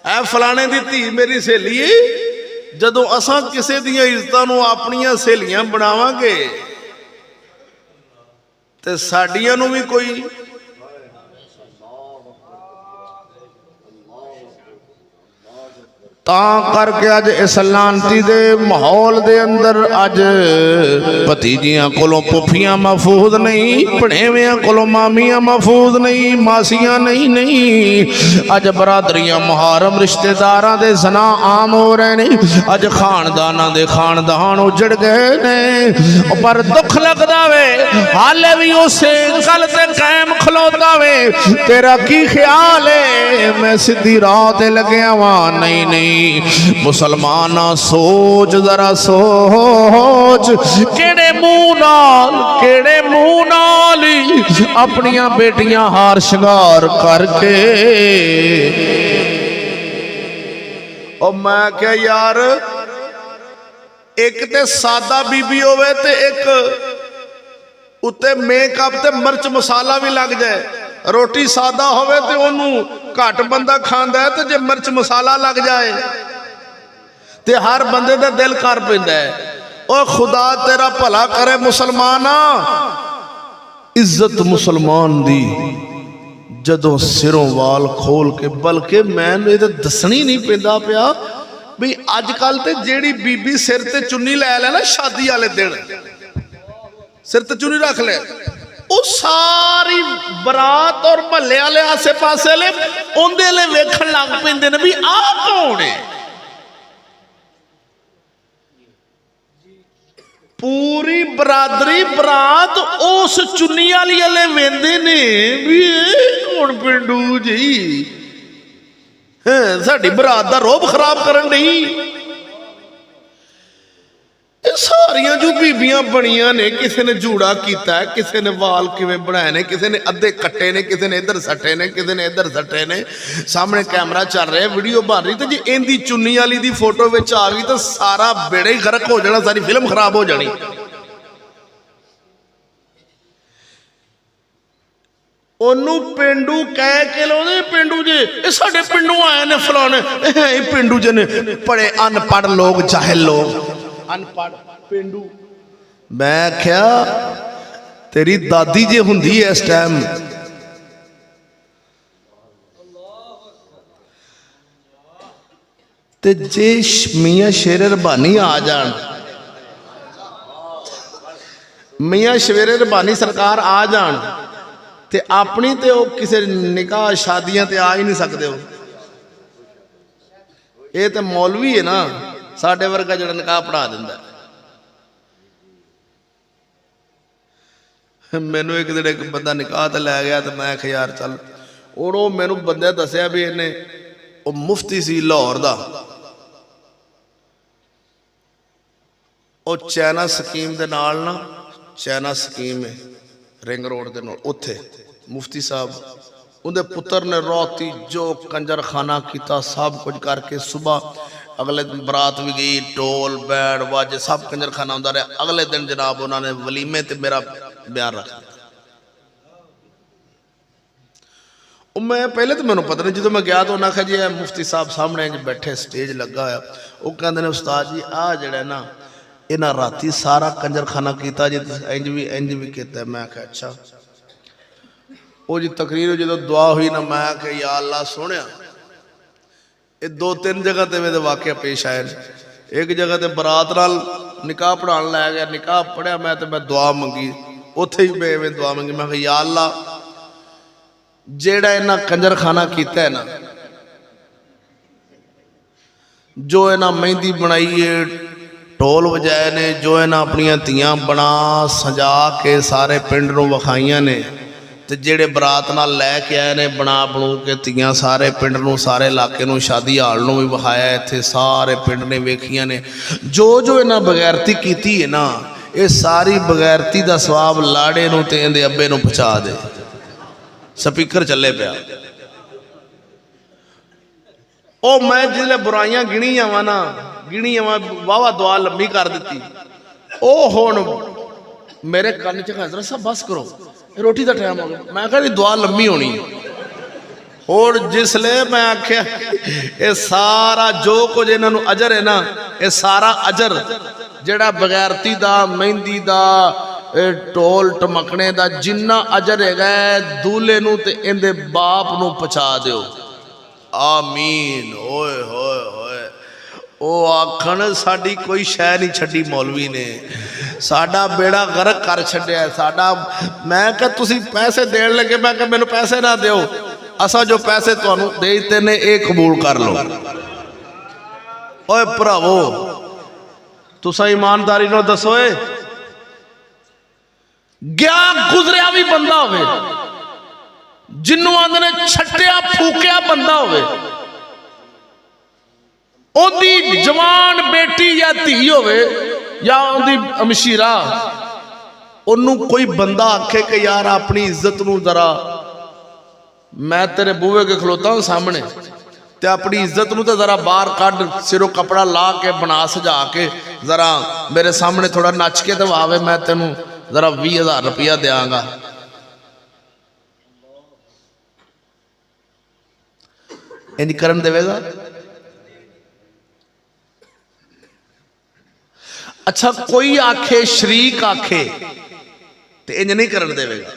ऐ फलाने दी धी मेरी सहेली जदों असां किसे दियां इज्जतां नूं अपनियां सहेलियां बनावांगे ते साडियां नूं भी कोई तां करके अज इस लानती दे माहौल दे अंदर अज भतीजियां कोलों पुफियां महफूज नहीं भणेवियां कोलों मामियां महफूज नहीं मासियां नहीं अज बरादरियां मुहारम रिश्तेदारां दे जना आम हो रहे ने अज खानदानां दे खानदान उजड़ गए ने पर दुख लगदा वे हाले भी उसे गल ते कायम खलोता वे तेरा की ख्याल है मैं सीधी राह ते लग्या वां नहीं मुसलमाना सोच जरा सोच केड़े मुंह नाल अपनियां बेटियां हार श्रृंगार करके और मैं क्या यार एक ते सादा बीबी होवे ते एक उत्ते मेकअप ते मिर्च मसाला भी लग जाए रोटी सादा होवे ते ओनू घट बंदा खांदा है ते जे मिर्च मसाला लग जाए ते हर बंदे दा दिल कर पैंदा है ओ खुदा तेरा भला करे मुसलमाना इज्जत मुसलमान दी जदों सिरों वाल खोल के, बल्कि मैं ये दसनी नहीं पैंदा पिया भी अजकल तो जेड़ी बीबी सिर ते चुन्नी लै लै ना शादी वाले दिन, सिर ते चुन्नी रख ले, वो सारी बरात और महल्ले वाले आसे पासे ले उनदे ले वेखण लग पैंदे ने भी आ कौन है। पूरी बरादरी बरात उस चुन्नी वाली वाले वेंदे ने भी कौन पिंडू जी है साडी बरात दा रोब खराब करन नहीं। सारिया जो बीबियां बनिया ने, किसी ने जूड़ा किया है, किसी ने वाल किवें बनाए ने, किसी ने अद्धे कट्टे ने, किसी ने इधर सट्टे ने, किसी ने इधर सट्टे ने, सामने कैमरा चल रहा है, वीडियो बन रही। तो जी इनकी चुन्नी वाली दी फोटो विच आ गई तो सारा बेड़ा ही गर्क हो जाना, सारी फिल्म खराब हो जानी। ओनू पेंडू कह के लो पेंडू जी ये साडे पिंडों आए ने फलाने, पिंडू जी ने बड़े अनपढ़ लोग, जाहिल लोग, अनपढ़ पेंडू। मैं क्या तेरी दादी जे हुंदी इस टाइम ते जे मियां शेर रबानी आ जान, मियां शेर रबानी सरकार आ जान ते अपनी ते वो किसी निकाह शादियां ते आ ही नहीं सकते हो। ये तो मौलवी है ना साडे वर्गा जो निकाह पढ़ा दिंदा। मैनू एक दिन एक बंदा निकाह ते लै गया तो मैं आख्या यार चल, और वो मैनू बंदे दसिया भी इन्हें वो मुफ्ती सी लाहौर दा, वो चाइना स्कीम दे नाल ना, चाइना स्कीम है रिंग रोड के नाल, उत्थे मुफ्ती साहब उनके पुत्र ने राती जो कंजर खाना किया सब कुछ करके सुबह अगले दिन बरात भी गई, टोल बैंड वाजे सब कंजर खाना होंदा रहा। अगले दिन जनाब उन्होंने वलीमे ते मेरा बयान रख दिया। मैं पहले तो मैंने पता नहीं, जो मैं गया तो उन्हें आखिया जी मुफ्ती साहब सामने बैठे स्टेज लगा है, वो कहते हैं उस्ताद जी आ जड़ा ना इन्हें राती सारा कंजर खाना किया जी, इंज भी किया। मैं आख्या अच्छा। वो जी तकरीर जो दुआ हुई ना, मैं आख्या या अल्लाह सोहणिया ये 2-3 जगह ते मेरे वाकया पेश आए। एक जगह ते बरात नाल निकाह पढ़ाने लै गया, निकाह पढ़िया मैं तो मैं दुआ मंगी, उत्थे ही मैं दुआ मंगी। मैं या अल्लाह जेड़ा इन्हां कंजर खाना किया है ना, जो इन्हां मेहंदी बनाई है, ढोल वजाए ने, जो इन्हां अपनियां तियां बना सजा के सारे पिंड नूं विखाइयां ने, ते जेड़े बरात नाल लैके आए ने बना बनू के तियां सारे पिंड नूं, सारे इलाके नूं, शादी हाल नूं भी विखाया, इत्थे सारे पिंड ने वेखियां ने। जो जो इन्हां बगैरती कीती है ना, ये सारी बगैरती दा सवाब लाड़े नूं ते इहदे अब्बे नूं पहुंचा दे। स्पीकर चले पिया। ओ मैं जिसले बुराइयां गिनी जावां ना, गिनी जावां वाहवा दुआ लंबी कर दी। ओ हुण मेरे कन्न च हज़रत साहब बस करो रोटी का टाइम हो गया। मैं कहा दुआ लंबी होनी। और जिसले मैं आख्या ये सारा जो कुछ इन्हों अजर है ना, ये सारा अजर जड़ा बगैरती दा, मेहंदी दा, ढोल टमकने दा जिन्ना अजर है दूल्हे नूं ते इहदे बाप नूं पहुंचा दिओ। आमीन। ओए होए होए। ओ आखण साडी कोई शै नहीं छड्डी मौलवी ने, साडा बेड़ा गर्क कर छड्या साडा। मैं कहा तुसी पैसे देण लगे, मैं कहा मैनू पैसे ना दिओ, असा जो पैसे तुहानू दे दित्ते ने ये कबूल कर लो। ओए भरावो तुसा ईमानदारी नाल दसो, गया गुजरिया भी बंदा होवे, जिन्नू आंदे ने छट्टिया फूकिया बंदा होवे, ओदी जवान बेटी या धी होवे या उनकी अमशीरा, ओनू कोई बंदा आखे कि यार अपनी इज्जत नू जरा, मैं तेरे बूहे के खलोता हूं सामने ते अपनी इज्जत नू तो जरा बाहर कढ़, सिरों कपड़ा ला के बना सजा के जरा मेरे सामने थोड़ा नच के दवावे, मैं तेनू जरा 20,000 रुपया देंगा। इंज करन देवेगा? अच्छा कोई आखे शरीक आखे तो इंज नहीं करन देवेगा।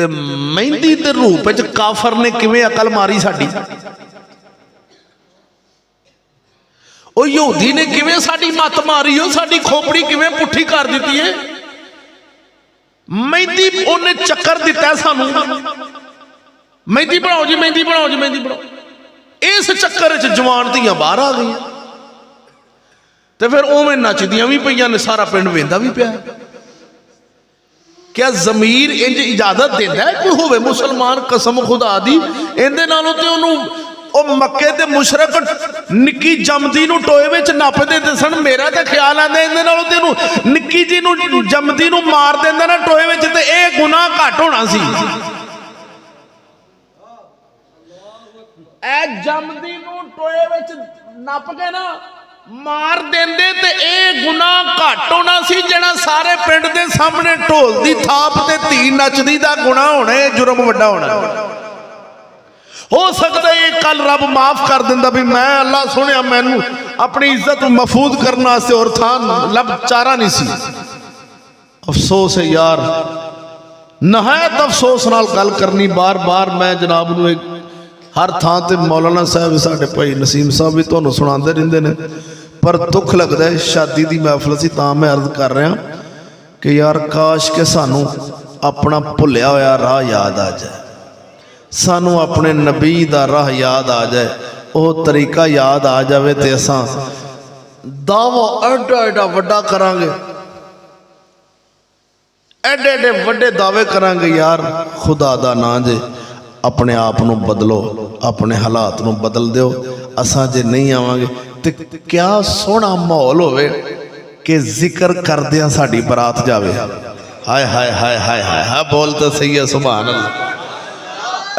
ਤੇ ਮਹਿੰਦੀ ਦੇ ਰੂਪ ਵਿੱਚ ਕਾਫਰ ਨੇ ਕਿਵੇਂ ਅਕਲ ਮਾਰੀ ਸਾਡੀ। ਉਹ ਯਹੂਦੀ ਨੇ ਕਿਵੇਂ ਸਾਡੀ ਮੱਤ ਮਾਰੀ, ਉਹ ਸਾਡੀ ਖੋਪੜੀ ਕਿਵੇਂ ਪੁੱਠੀ ਕਰ ਦਿੱਤੀ ਏ। ਮਹਿੰਦੀ ਉਹਨੇ ਚੱਕਰ ਦਿੱਤਾ ਸਾਨੂੰ, ਮਹਿੰਦੀ ਬਣਾਓ ਜੀ, ਮਹਿੰਦੀ ਬਣਾਓ ਜੀ, ਮਹਿੰਦੀ ਬਣਾਓ। ਇਸ ਚੱਕਰ 'ਚ ਜਵਾਨ ਧੀਆਂ ਬਾਹਰ ਆ ਗਈਆਂ ਤੇ ਫਿਰ ਉਵੇਂ ਨੱਚਦੀਆਂ ਵੀ ਪਈਆਂ ਨੇ, ਸਾਰਾ ਪਿੰਡ ਵੇਂਦਾ ਵੀ ਪਿਆ। क्या ਜ਼ਮੀਰ ਇੰਜ ਇਜਾਜ਼ਤ ਦਿੰਦਾ ਹੈ ਕੋਈ ਹੋਵੇ ਮੁਸਲਮਾਨ? ਕਸਮ ਖੁਦਾ ਦੀ ਇਹਦੇ ਨਾਲੋਂ ਤੇ ਉਹਨੂੰ ਉਹ ਮੱਕੇ ਦੇ ਮੁਸ਼ਰਕ ਨਿੱਕੀ ਜੰਮਦੀ ਨੂੰ ਟੋਏ ਵਿੱਚ ਨੱਪਦੇ ਦਿਸਣ। ਮੇਰਾ ਤਾਂ ਖਿਆਲ ਆਂਦਾ ਇਹਦੇ ਨਾਲੋਂ ਤੇ ਇਹਨੂੰ ਨਿੱਕੀ ਜੀ ਨੂੰ ਜੰਮਦੀ ਨੂੰ ਮਾਰ ਦਿੰਦਾ ਨਾ ਟੋਏ ਵਿੱਚ, ਤੇ ਇਹ ਗੁਨਾਹ ਘੱਟ ਹੋਣਾ ਸੀ। ਇਹ ਜੰਮਦੀ ਨੂੰ ਟੋਏ ਵਿੱਚ ਨੱਪ ਕੇ ਨਾ ਮਾਰ ਦਿੰਦੇ ਤੇ ਇਹ ਗੁਨਾਹ ਘੱਟ ਹੋਣਾ ਸੀ, ਜਿਹੜਾ ਸਾਰੇ ਪਿੰਡ ਦੇ ਸਾਹਮਣੇ ਢੋਲ ਦੀ ਥਾਪ ਤੇ ਧੀ ਨੱਚਦੀ ਦਾ ਗੁਨਾਹ ਹੋਣਾ। ਇਹ ਜੁਰਮ ਵੱਡਾ ਹੋਣਾ। ਹੋ ਸਕਦਾ ਇਹ ਕੱਲ ਰੱਬ ਮਾਫ ਕਰ ਦਿੰਦਾ ਵੀ ਮੈਂ ਅੱਲਾ ਸੁਣਿਆ ਮੈਨੂੰ ਆਪਣੀ ਇੱਜ਼ਤ ਨੂੰ ਮਹਿਫੂਜ਼ ਕਰਨ ਵਾਸਤੇ और ਥਾਂ ਲੱਭ ਚਾਰਾ ਨਹੀਂ ਸੀ। ਅਫਸੋਸ ਹੈ ਯਾਰ, ਨਹਾਇਤ ਅਫਸੋਸ ਨਾਲ ਗੱਲ ਕਰਨੀ। ਬਾਰ ਬਾਰ ਮੈਂ ਜਨਾਬ ਨੂੰ हर थां ते मौलाना साहब साडे भाई नसीम साहब भी तुहानूं सुणांदे रहिंदे ने, पर दुख लगदा है शादी दी महफिल सी तां मैं अर्ज कर रहा कि यार काश के सानू अपना भुलिया होया राह याद आ जाए, सानू अपने नबी दा राह याद आ जाए, वह तरीका याद आ जाए तो असां दावा एडा एडा वड्डा करांगे, एडे एडे वड्डे दावे करांगे। यार खुदा दा नां जे अपने आप नूं बदलो, अपने हालात नूं बदल दो। असां जे नहीं आवांगे तो क्या सोहना माहौल होवे कि जिक्र करदियां साडी बरात जावे। हाय हाय हाय हाय हाय हाय, बोल तो सही है सुभान अल्लाह।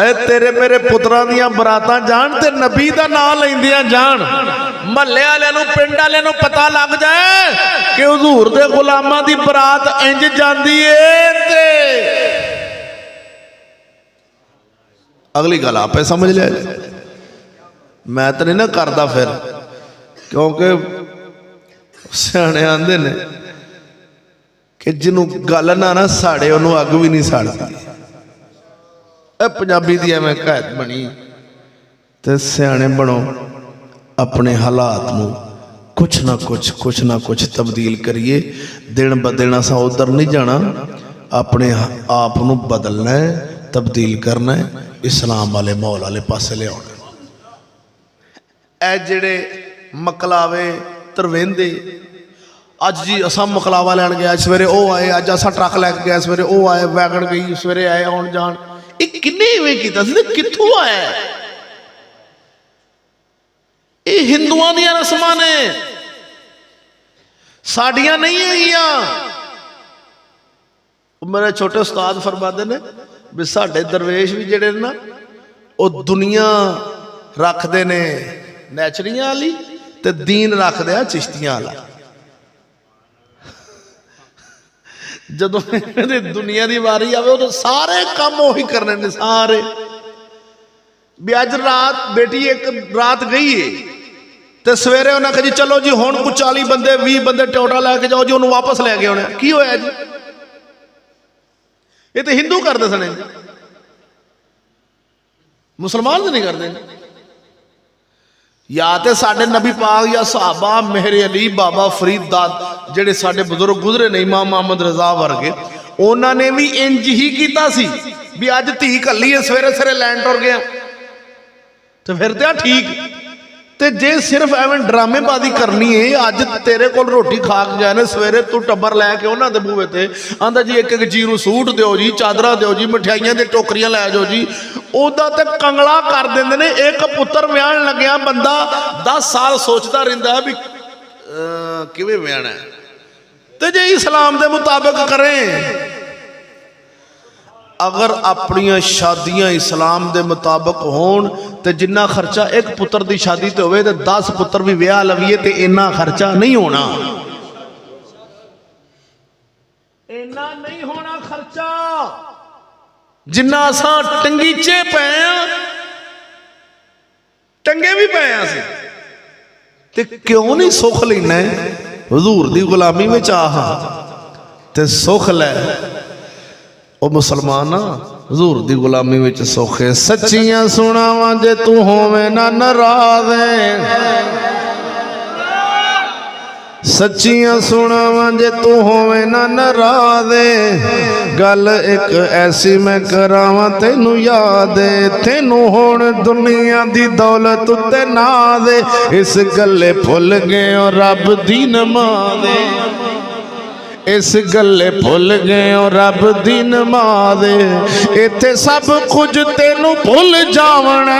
ए तेरे मेरे पुत्रां दियां बरातां जान ते नबी दा नाम लैंदियां जान, महल्ले वालियां नूं पिंड वालियां नूं पता लग जाए कि हुजूर दे गुलामां दी बरात इंज जांदी है ते अगली गल आपे समझ लिया। मैं तो नहीं ना करता फिर, क्योंकि सियाणे आंदे ने कि जिन्हों गल ना ना साड़े उन्होंने अग भी नहीं सड़ती। पंजाबी दी एवें कहत बनी ते सियाणे बनो, अपने हालात नूं कुछ ना कुछ तब्दील करिए। दिन ब दिन असां उधर नहीं जाना, अपने आप नूं बदलना है, तब्दील करना है, इस्लाम वाले माहौल वाले पासे ले आना। ए जेड़े मकलावे तरवेंदे, अज जी असा मकलावा लैन गया सवेरे वो आए, अज असा ट्रक लैके गया सवेरे वो आए, वैगन गई सवेरे आए आउण जाण। ये किन्ने इवें कीता सी, कित्थों आया? ये हिंदुआं दियां रस्मां ने, साडियां नहीं हैगियां। मेरे छोटे उस्ताद फरमाते ने भी साडे दरवेश भी जेड़े ना वो दुनिया रखते ने नैचरियां वाली ते दीन रखते हैं चिश्तियां वाला। जदों दुनिया की वारी आवे उदों सारे काम उही करने ने सारे। भी अज रात बेटी एक रात गई है तो सवेरे उन्हें कहा जी चलो जी हुण कुछ 40 बंदे 20 बंदे टोटा लैके जाओ जी, उन्होंने वापस लैके आना। की होया जी? ये तो हिंदू करते सने, मुसलमान तो नहीं करते। या तो साडे नबी पाक या सहाबा मेहरे अली बाबा फरीद दाद जेडे साडे बुजुर्ग गुजरे ने, इमाम मोहम्मद रजा वर्गे, उन्होंने भी इंज ही किया सी भी अज धी कली है सवेरे सवेरे लैंड टुर गया तो फिर तो ठीक। तो जे सिर्फ एवं ड्रामेबाजी करनी है, अज तेरे को रोटी खा के गए ने सवेरे तू टब्बर लैके उन्होंने बूहे ते आंदा जी एक जी नूं सूट दो जी, चादरा दो जी, मिठाइयां दी टोकरियां लै जाओ जी। उदा तो कंगला कर देंदे ने। एक पुत्र विआहण लग्या बंदा 10 साल सोचता रहिंदा भी किवें विआहणा है। ते जे इस्लाम दे मुताबिक करें, अगर अपनियां शादियां इस्लाम दे मुताबिक होण ते जिन्ना खर्चा एक पुत्र की शादी ते होवे ते 10 पुत्र भी विआह लवीए ते इन्ना खर्चा नहीं होना, इन्ना नहीं होना खर्चा जिन्ना असां टंगीचे पे टंगे भी पे असीं। ते क्यों नहीं सुख लेना है हुजूर दी गुलामी में आह ते सुख लै। ओ मुसलमान हजूर दी गुलामी विच सौखे सच्चियां सुनावां जे तू होवे ना नाराज़ सच्चियां सुनावां जे तू होवे ना नाराज़ गल एक ऐसी मैं करावां तेनू याद तेनू हुण दुनिया दी दौलत उत्ते नाज़ इस गल्ले भुल गए ओ रब दी नमाज़ इस गल्ले भुल गए ओ रब दी नमाज़ इत्थे सब कुछ तेनू भुल जावना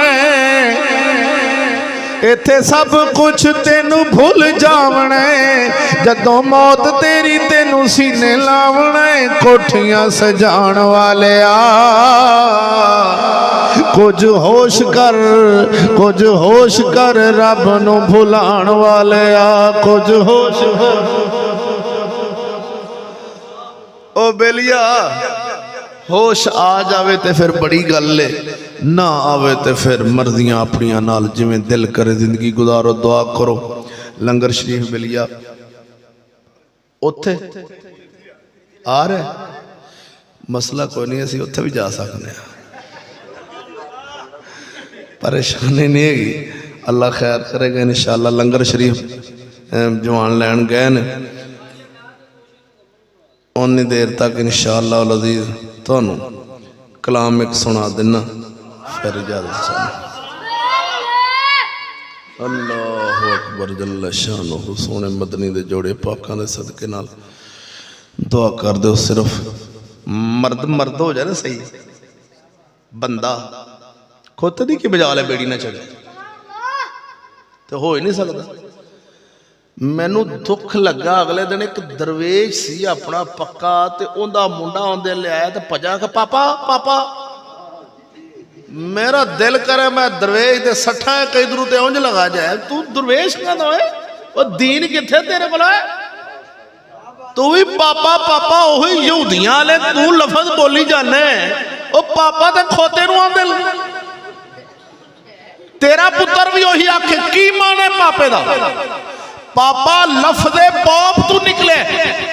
इत्थे सब कुछ तेनू भुल जावना जदों मौत तेरी तेनू सीने लावना कोठियां सजाण वाले कुछ होश कर रब नू भुलाण वाले कुछ होश ओ बेलिया होश आ जावे ते फिर बड़ी गल है ना आवे ते फिर मर्जियां अपनियां नाल जिवें दिल करे जिंदगी गुजारो दुआ करो लंगर शरीफ बेलिया उत्थे आ रहा मसला कोई नहीं असीं उत्थे भी जा सकते हैं परेशानी नहीं हैगी अल्लाह खैर करेगा इंशाअल्लाह लंगर शरीफ जवान लैन गए ने उन्नी देर तक इंशाअल्लाह अज़ीज़ तुहानू कलाम एक सुना देना फिर इजाज़त अल्लाहु अकबर जल्ल शानुहु सोने मदनी दे जोड़े पाकां दे सदके नाल दुआ कर दो सिर्फ मर्द हो जाए ना सही बंदा खुद नहीं कि बजा ले बेड़ी ना चढ़े तो हो ही नहीं सकता मैनू दुख लगा अगले दिन एक दरवेश सी अपना पक्का ते उनका मुंडा आंदे लिया तो भजा के पापा पापा मेरा दिल करे मैं दरवेश दे सट्ठा कई दरू ते उंज लगा जाए तू दरवेश कहना है वो दीन किथे तेरे को तू भी पापा पापा ओही यहूदियां वाले तू लफज बोली जाने ओ पापा ते खोते नू आंदे तेरा पुत्र भी ओही आखे की माने पापे दा पापा लफदे पॉप तू निकले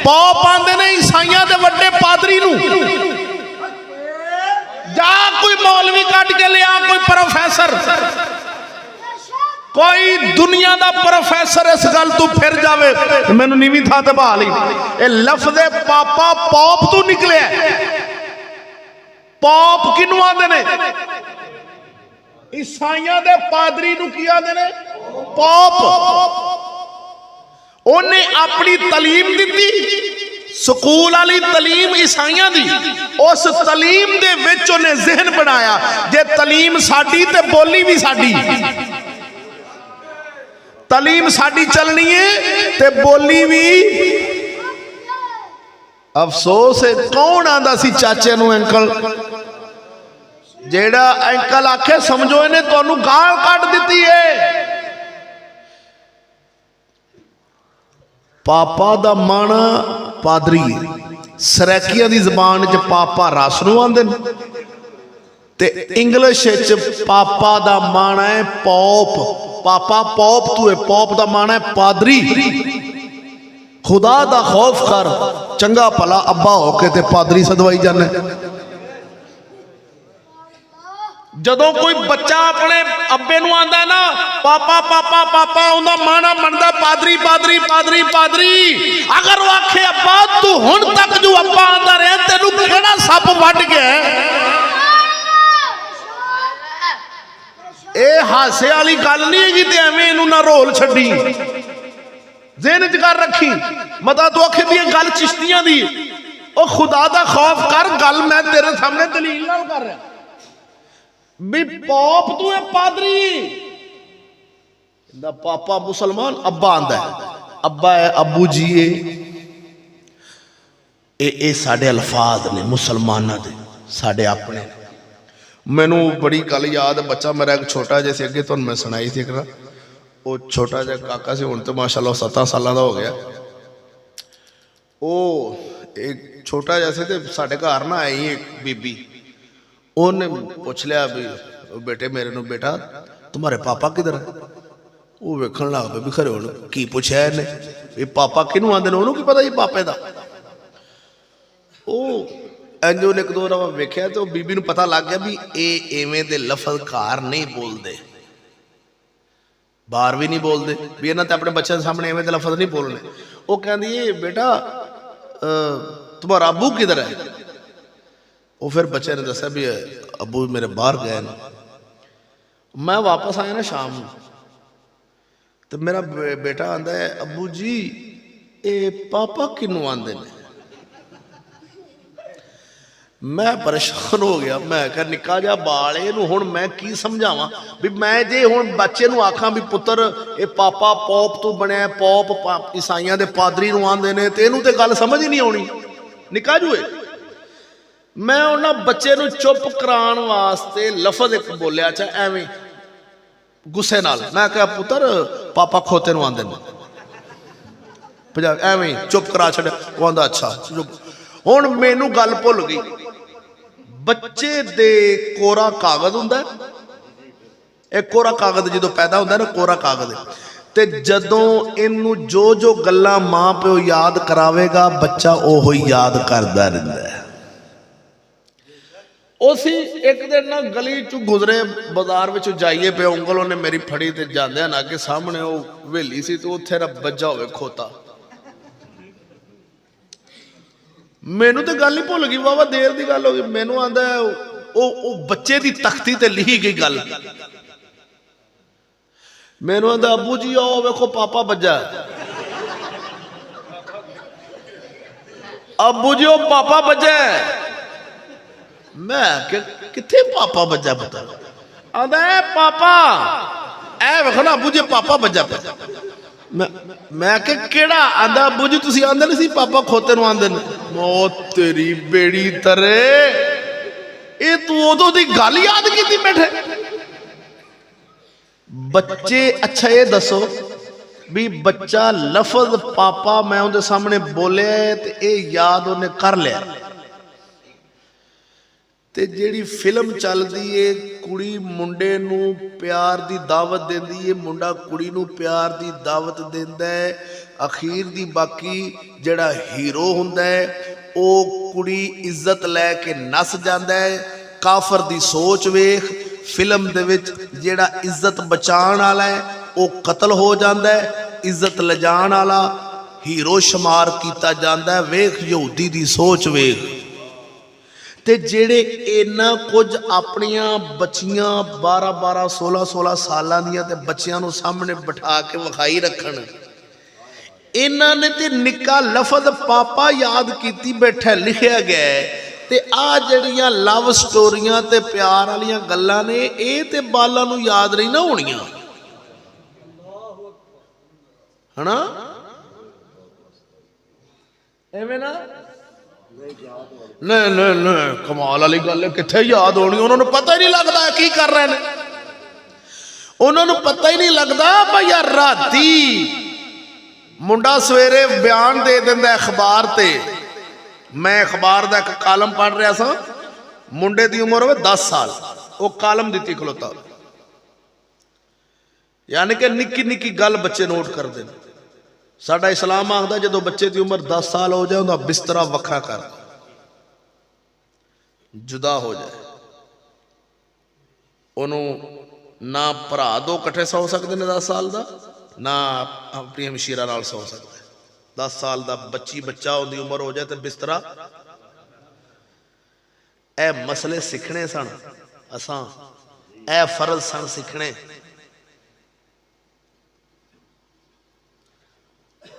पॉप आंदे ने ईसाइयां दे वड्डे पादरी नू जा कोई मौलवी कट के लिया कोई प्रोफेसर कोई दुनिया दा प्रोफेसर इस गल तू फिर जावे मैनू नीवी था ते बहा ली ए लफदे पापा पॉप तू निकले पॉप किनू आंदे ने ईसाइयां दे पादरी नू की आंदे ने पॉप उन्हें अपनी तलीम दी स्कूल वाली तलीम ईसाइयां दी उस तलीम दे विच उन्हें जहन बनाया जे तलीम साडी ते बोली भी साडी तलीम साडी चलनी है ते बोली भी अफसोस है कौन आंदा सी चाचे नू अंकल जेड़ा अंकल आखे समझो इन्हें तुहानू गाल कट दी है पापा दा माना पादरी सरैकिया दी जबान च पापा रस नू आंदे ते इंग्लिश च पापा दा माना है पॉप पापा पॉप तू है पॉप दा माना है पादरी खुदा दा खौफ कर चंगा भला अब्बा होके ते पादरी सदवाई जाने जदों कोई बच्चा अपने अब्बे नू आंदा ना पापा पापा पापा उनका माना मनदा पादरी पादरी पादरी पादरी अगर वो आखे अब्बा तू हुण तक जो अब्बा आंदा रहा तेनू केड़ा सप वड गया ए हासे वाली गल नहीं हैगी ते एवें इनू ना रोल छड्डी ज़हन च कर रखी मता तू आखे भी गल चिश्तियां दी ओ खुदा दा खौफ कर गल मैं तेरे सामने दलील नाल कर रहा भी पॉप तू है पादरी पापा मुसलमान अब्बा आंदा है अब्बा है अबू जी ए साडे अल्फाज ने मुसलमाना दे साडे अपने मैनू बड़ी गल याद बच्चा मेरा एक छोटा जैसे अगे तुहानू मैं सुनाई थी वो छोटा जिहा काका से हुण तो माशाअल्लाह 7 साल का हो गया वो एक छोटा जैसे तो साडे घर ना आई एक बीबी उन्हें पूछ लिया भी बेटे मेरे नो बेटा तुम्हारे पापा किधर है वो वेखण लग पे भी खरे हुण की पूछया इन्हें पापा किनू आंदे ने उन्होंने की पता जी पापे दा ओ इंज उन्हें एक दो बार वेख्या तो बीबी नूं पता लग गया भी ये इवें दे लफज घर नहीं बोलते, बाहर भी नहीं बोलते, भी इन्हां ते अपने बच्चों के सामने इवें दे लफज नहीं बोलने। वो कहती है बेटा तुम्हारा अबू किधर है? वो फिर बच्चे ने दसा भी अबू मेरे बाहर गए न। मैं वापस आया ना शाम को, तो मेरा बेटा आंदा है अबू जी ये पापा किनू आंदे ने? मैं परेशान हो गया। मैं क्या निक्का जा बाल इनू हुण मैं की समझावां भी मैं जे हुण बच्चे नूं आखां भी पुत्र ये पापा पॉप तू बनया पॉप ईसाइयां दे पादरी नूं आंदे ने ते इनू ते गल समझ ही नहीं आउणी, निक्का जू है। मैं उन्हां बच्चे नूं चुप कराउण वास्ते लफज एक बोलिया चा एवें गुस्से नाल। मैं कहा पुत्र पापा खोते नूं आंदे ने, एवें चुप करा छड्या। वो आंदा अच्छा। हुण मैनू गल भुल गई। बच्चे दे कोरा कागज हुंदा, एक कोरा कागज जो पैदा होंदा ना कोरा कागज, ते जदों इनू जो जो गल्लां मां प्यो याद करावेगा बच्चा ओहो ही याद करदा रहिंदा है। उसी एक दिन ना गली चू गुजरे बाजार में जाइए पे उंगल उन्हें मेरी फड़ी ते जांदे ना के सामने वो हवेली सी तो उत्थे बज्जा होवे खोता। मैनू तो गल ही भुल गई, वावा देर की गल हो गई। मैनू आंदा ओ बच्चे की तख्ती ते लिखी गई गल। मैनू आंदा अबू जी आओ वेखो पापा बज्जा। अबू जी ओ पापा बज्जा। मैं किथे पापा बज्जा पता? आंदा है पापा ए वेखो ना अबू जी पापा बज्जा पे। मैं केड़ा? आंदा अबू जी तुसी आंदे नहीं सी पापा खोते नूं आंदे ने। मौत तेरी बेड़ी तरे, ये तू उदों दी गल याद कीती बैठे। बच्चे अच्छा ये दसो भी बच्चा लफज पापा मैं उनके सामने बोले ते ये याद उन्हें कर लिया। ते जेड़ी फिल्म चलदी है कुड़ी मुंडे नूं प्यार दी दावत देंदी है, मुंडा कुड़ी नूं प्यार दी दावत देंदा है। अखीर दी बाकी जेड़ा हीरो हुंदा है वो कुड़ी इज्जत लैके नस जांदा है। काफर दी सोच वेख, फिल्म दे विच जेड़ा इज्जत बचाण वाला है वो कतल हो जांदा है, इज्जत लजाण वाला हीरो शुमार कीता जांदा है। वेख यहूदी दी सोच वेख। ते जेड़े इन्ना कुछ अपनियां बच्चियां 12-12 16-16 सालां दियां ते बच्चियां नूं सामने बिठा के विखाई रखण, इन्हां ने ते निक्का लफज पापा याद कीती बैठा लिखिया गया है। ते आ जड़ियां लव स्टोरियां ते प्यार वालियां गल्लां ने ये ते बालां नूं याद नहीं ना होणियां, है ना? एवें ना नहीं नहीं नहीं कमाल वाली गल है, कित्थे याद होनी। उन्होंने पता ही नहीं लगता की कर रहे हैं, उन्होंने पता ही नहीं लगता भाई यार राती मुंडा सवेरे बयान दे दिंदा अखबार ते। मैं अखबार का एक कालम पढ़ रहा सा, मुंडे की उम्र हो 10 साल, वो कालम दी खलोता, यानी कि निक्की निक्की गल बच्चे नोट करते हैं। साडा इस्लाम आखदा जो बच्चे की उम्र 10 साल हो जाए उनका बिस्तरा वखा कर, जुदा हो जाए। उन्होंने ना भरा दो कट्ठे सौ सकते हैं 10 साल का, ना अपनी हमशीरा नाल सौ सकते। 10 साल का बच्ची बच्चा उनकी उम्र हो जाए तो बिस्तरा। ए मसले सीखने सन असां, ए फर्ज सन सीखने।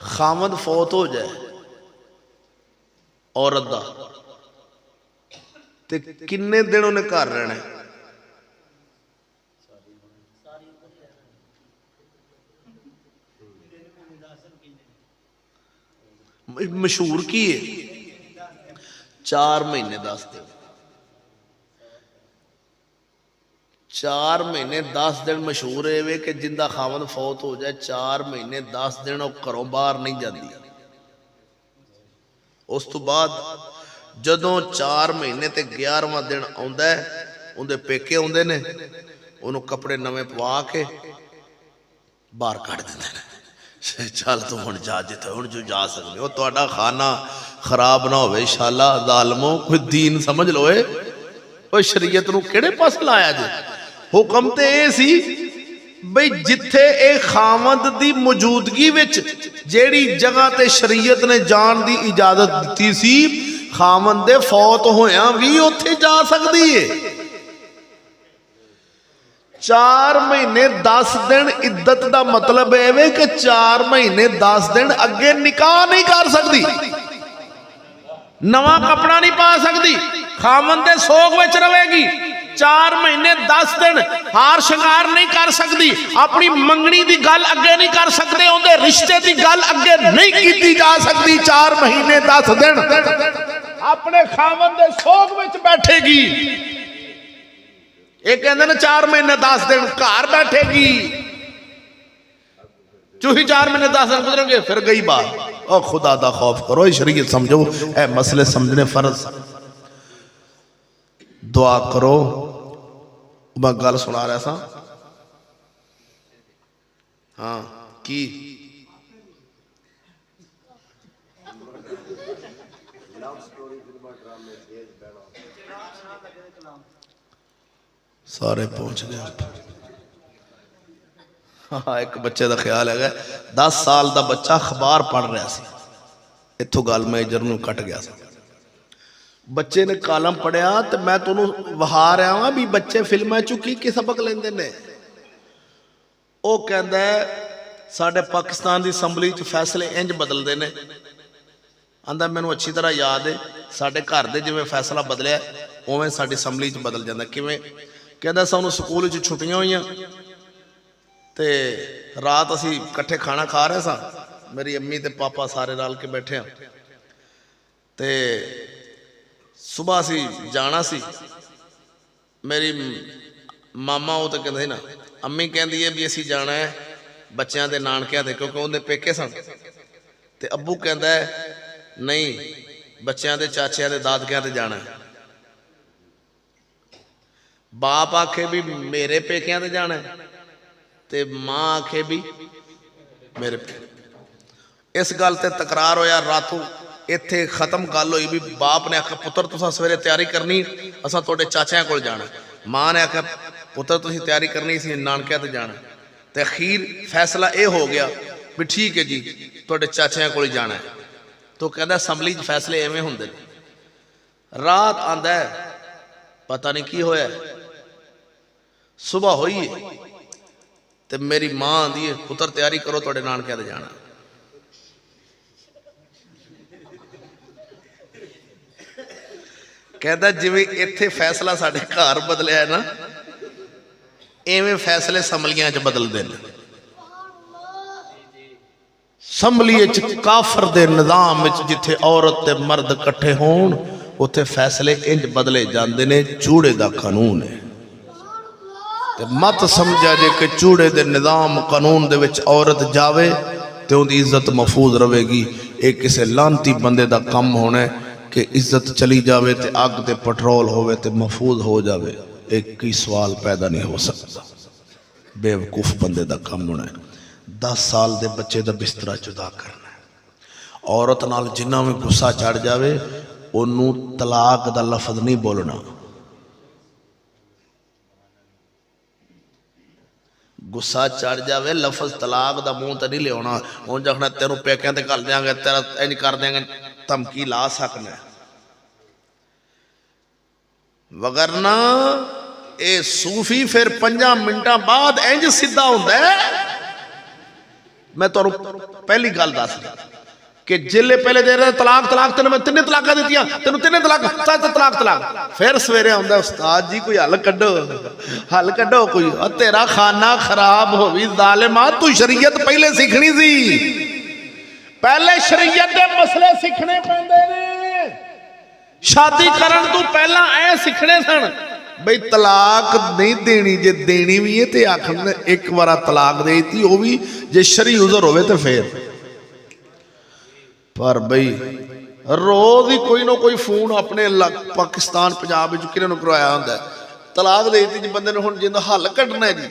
खामद फौत हो जाए औरत दा ते किन्ने दिन उन्हें घर रहना है? मशहूर की है 4 महीने 10 दिन। 4 महीने 10 दिन मशहूर है कि जिंदा खामद फौत हो जाए 4 महीने 10 दिन वो घरों बाहर नहीं जाती। उस तो बाद जदों 4 महीने ते 11वां दिन आउंदा है, उनके पेके आउंदे ने, उन्होंने कपड़े नवे पवा के बाहर कढ़ दिंदे ने। चल तू हुण जा जिथे हुण जो जा सकते हो तुहाडा खाना खराब ना होवे शाला जालमो कोई दीन समझ लो ओए शरीयत नूं किहड़े पासे लाया जे हुक्म ते इह सी बई जिथे ए खावंद दी मौजूदगी विच जेड़ी जगह ते शरीयत ने जान दी इजाजत दित्ती सी खावंद दे फौत होया भी उत्थे जा सकदी है 4 महीने 10 दिन इद्दत का मतलब है कि 4 महीने 10 दिन अगे निकाह नहीं कर सकती नवा कपड़ा नहीं पा सकती खामन दे सोग विच रहेगी 4 महीने 10 दिन हार शिंगार नहीं कर सकती अपनी मंगनी की गल अगे नहीं कर सकते उनके रिश्ते की गल अगे नहीं की जा सकती 4 महीने 10 दिन अपने खामन दे सोग विच बैठेगी ये कहते ना 4 महीने 10 दिन घर बैठेगी चूही 4 महीने 10 दिन गुजरेंगे फिर गई बात और खुदा दा खौफ करो शरीयत समझो ए मसले समझने फर्ज दुआ करो मैं गल सुना रहा था हाँ की सारे पहुंच गए हाँ एक बच्चे का ख्याल है 10 साल का बच्चा अखबार पढ़ रहा सी इत्थों गल मेजर नूं कट गया सा बच्चे ने कालम पढ़िया तो मैं तुहानूं वहा रहा हाँ भी बच्चे फिल्मां चों की सबक लेंदे ने वो कहंदा साडे पाकिस्तान की असैंबली च फैसले इंज बदलते हैं आंदा मैनूं अच्छी तरह याद है साडे घर दे जिवें फैसला बदलिया उवें साडी असैंबली च बदल जांदा किवें कहंदा सानूं स्कूल च छुट्टियां होईयां ते रात असी इकट्ठे खाना खा रहे सा मेरी अम्मी ते पापा सारे रल के बैठे हैं ते सुबह असी जाना सी मेरी मामा वो तो कहते ना अम्मी कहती है भी असी जाना है बच्चों के नानकिया ते क्योंकि उन्हें पेके सन ते अब्बू कहता है नहीं बच्चों के चाचिया के दादकिया ते जाना है बाप आखे भी मेरे पेकिया ते जाना है ते माँ आखे भी मेरे पे इस गल ते तकरार होया रातों इत्थे खत्म गल हुई भी बाप ने आख्या पुत्र तुसां सवेरे तैयारी करनी असां तुहाडे चाचियां कोल जाना माँ ने आख्या पुत्र तुसीं तैयारी करनी सी नानकिया ते जाना ते अखीर फैसला ये हो गया भी ठीक है जी तुहाडे चाचियां कोल जाना है तो कहंदा असैंबली च फैसले एवें हुंदे रात आंदा है पता नहीं की होया सुबह होई है ते मेरी माँ आंदी है पुत्र तैयारी करो तुहाडे नानकिया ते जाना कहता जिवें इत्थे फैसला साडे घर बदलिया है ना इवें फैसले असैंबलियां च बदलदे ने असैंबली काफर दे निजाम विच जिथे औरत ते मर्द इकट्ठे होण उत्थे फैसले इंज बदले जांदे ने चूड़े दा कानून है ते मत समझा जे कि चूड़े दे निजाम कानून दे विच औरत जावे ते उहदी इज्जत महफूज रहेगी ये किसी लानती बंदे दा कम होना है कि इज्जत चली जावे ते अग ते पेट्रोल होवे ते महफूज हो जावे एक ही सवाल पैदा नहीं हो सकता बेवकूफ बंदे दा कम होना है 10 साल दे बच्चे दा बिस्तरा जुदा करना है औरत नाल जिन्ना भी गुस्सा चढ़ जावे ओनू तलाक दा लफज नहीं बोलना गुस्सा चढ़ जावे लफज तलाक दा मुंह ते नहीं लियाना उन आखना तेनू पेकियां ते घल देंगे तेरा इंज कर देंगे धमकी ला सकना वगरना ये सूफी फिर 5 मिनटा बाद इंज सीधा होंदा है मैं तुहानू पहली गल दस कि जिले पहले दे रहे तलाक तलाक तेन मैं 3 तलाक दित्तियां तेन 3 तलाक तलाक तलाक फिर सवेरे आंदा उस्ताद जी कोई हल कड्डो कोई तेरा खाना खराब हो भी जालिमा तू शरीयत पहले सीखनी सी पहले शरीयत के मसले सीखने पैंदे ने शादी करन तू पहला ऐ सीखने सन बई तलाक नहीं देनी जे देनी भी है तो आखन एक बार तलाक दे दी वो भी जे शरी उजर होवे तो फिर पर बई रोज ही कोई ना कोई फोन अपने पाकिस्तान पंजाब कि करवाया होंगे तलाक दे दी जी बंदे ने हुण जिंदा हल कड्ढना है जी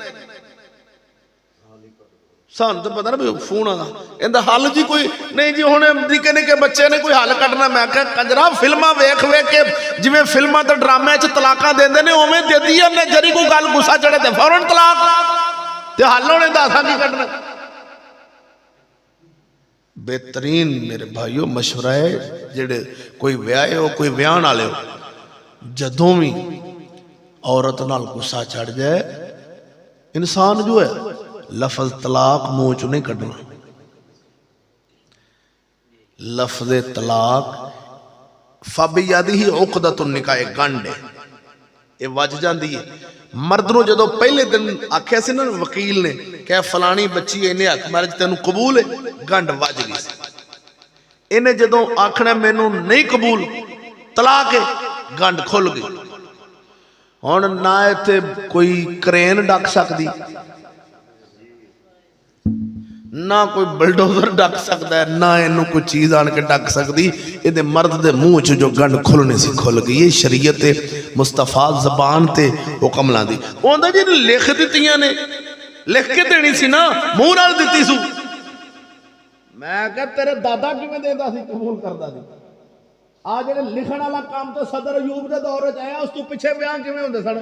ਸਾਨੂੰ ਤਾਂ ਪਤਾ ਨਾ ਵੀ ਫੋਨ ਆਦਾ ਇਹਦਾ ਹੱਲ ਜੀ ਕੋਈ ਨਹੀਂ ਜੀ। ਹੁਣ ਨਿੱਕੇ ਨਿੱਕੇ ਬੱਚੇ ਨੇ ਕੋਈ ਹੱਲ ਕੱਢਣਾ, ਮੈਂ ਕਿਹਾ ਕੰਜਰਾ ਫਿਲਮਾਂ ਵੇਖ ਵੇਖ ਕੇ ਜਿਵੇਂ ਫਿਲਮਾਂ ਤੇ ਡਰਾਮਿਆਂ 'ਚ ਤਲਾਕਾਂ ਦਿੰਦੇ ਨੇ ਉਵੇਂ ਦੇਦੀ ਉਹਨੇ, ਜਰੀ ਕੋਈ ਗੱਲ ਗੁੱਸਾ ਚੜੇ ਤੇ ਫੌਰਨ ਤਲਾਕ, ਤੇ ਹੱਲ ਉਹਨੇ ਦੱਸਾਂ ਕੀ ਕੱਢਣਾ। बेहतरीन मेरे भाईओ मशवरा है जेड़े कोई विआहे हो कोई विआहण वाले हो, जदों भी औरत नाल गुस्सा चढ़ जाए इंसान जो है लफज तलाक मुंह चो नहीं कढ़ना। लफज तलाक फबियदी ही उक़दतुन निकाह गंढ है, ये वज जाती है। मर्द नूं जदों पहले दिन आख्या सी ना वकील ने कह फलानी बच्ची इन्हें हक मारे तेन कबूल है, गंढ वज गई सी। इन्हें जदों आखना मैनू नहीं कबूल तलाक है, गंढ खुल गई। हुण ना इत्थे कोई क्रेन डक सकती, ना कोई बुलडोजर डक सकता है, ना इनू कोई चीज़ आन के डक सकती। ये मर्द के मुँह च जो गंढ खुलने सी खुल गई। ये शरीयत मुस्तफा जबान ते हुक्म दी उन्होंने जी लिख दित्तियां ने, लिख के देनी सी ना, मूँह नाल दित्ती सू। मैं कहा तेरे दादा किवें देंदा सी, कबूल करदा सी। आ जेड़े लिखण वाला काम तो सदर अयूब के दौर च आया, उस तो पिछे बयान किवें हुंदे सन।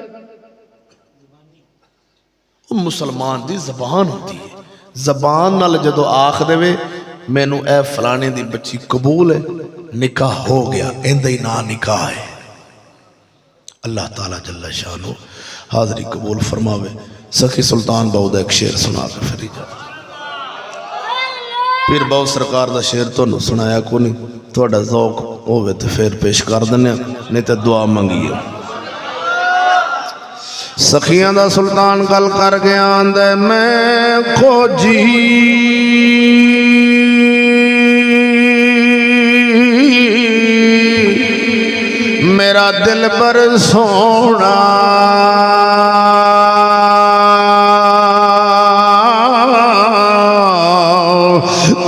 मुसलमान दी जबान होती है, जबान नाल जदों आख देवे मैनू ए फलाने दी बच्ची कबूल है, निकाह हो गया, इंदा ही ना निकाह है। अल्लाह ताला जल्ला शानो हाज़री कबूल फरमावे। सखी सुल्तान बाऊ दा एक शेर सुना के फिर इजाज़त। पीर बाऊ सरकार दा शेर तुहानू सुनाया को नहीं, तुहाडा ज़ौक होवे ते फिर पेश कर दिन्ने, नहीं तो दुआ मंगीए। सखियां दा सुल्तान गल कर गया आंदा मैं खोजी मेरा दिल पर सोना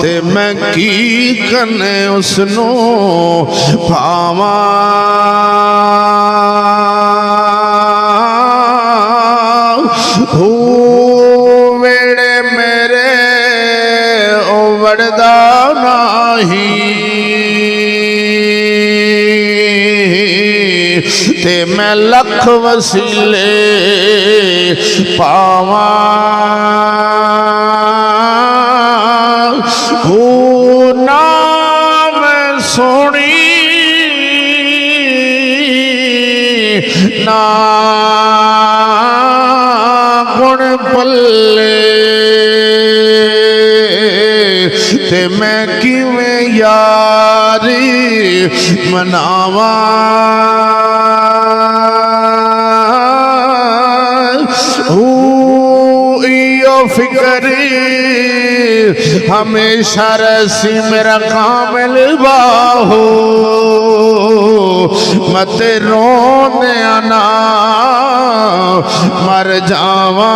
ते मैं की कने उसनू भावा वेड़े मेरे ओ वड़दा नाही ते मैं लख वसीले पावा नाम सोनी ना गुण पल्ले ते मैं किवें यारी मनावा फिक्री हमेशा रसी मेरा कामिल बाहो मत रोने आना मर जावा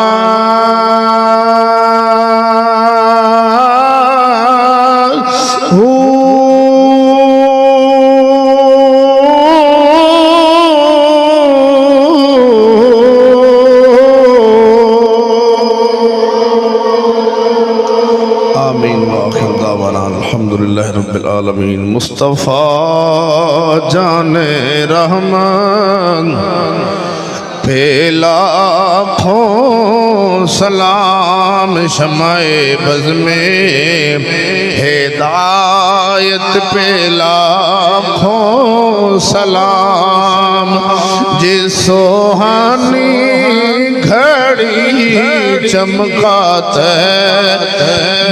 रब्बिल आलमीन। मुस्तफ़ा जाने रहमान पे लाखों सलाम शमाए बज़ में हिदायत पे लाखों सलाम जिस सुहानी घड़ी चमकाते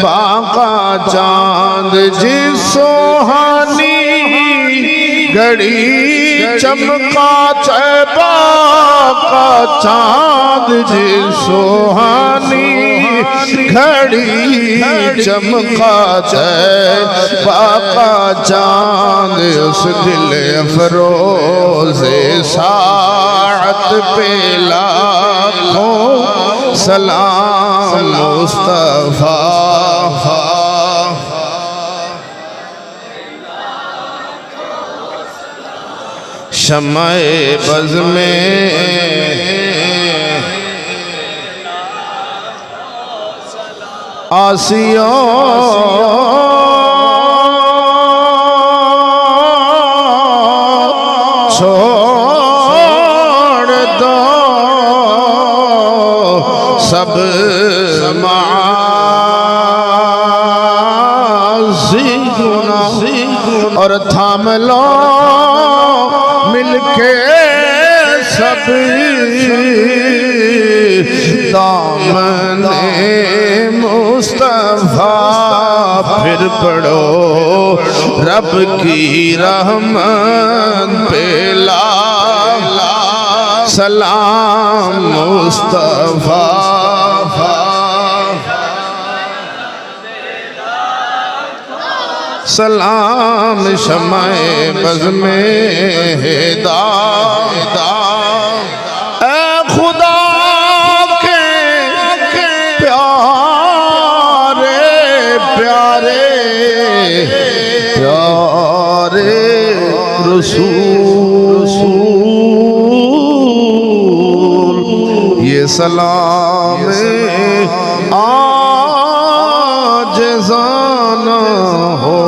बाका चांद जिस सुहानी घड़ी चमकाते बाका चांद जिस सुहानी घड़ी चमकाते बाका चांद उस दिल अफरोज़े साअत पे लाखों सलाम मुस्तफ़ा शमाए बज़ में आसिया छोड़ दो सब माज़ी गुनाह और थाम लो मिलके सब दामने मुस्तफा फिर पढ़ो रब की रहमत पे सलाम मुस्तफा सलाम शमाए बज़ में हिदायत ए खुदा के प्यारे प्यारे प्यारे रसूल ये सलाम आज जाना हो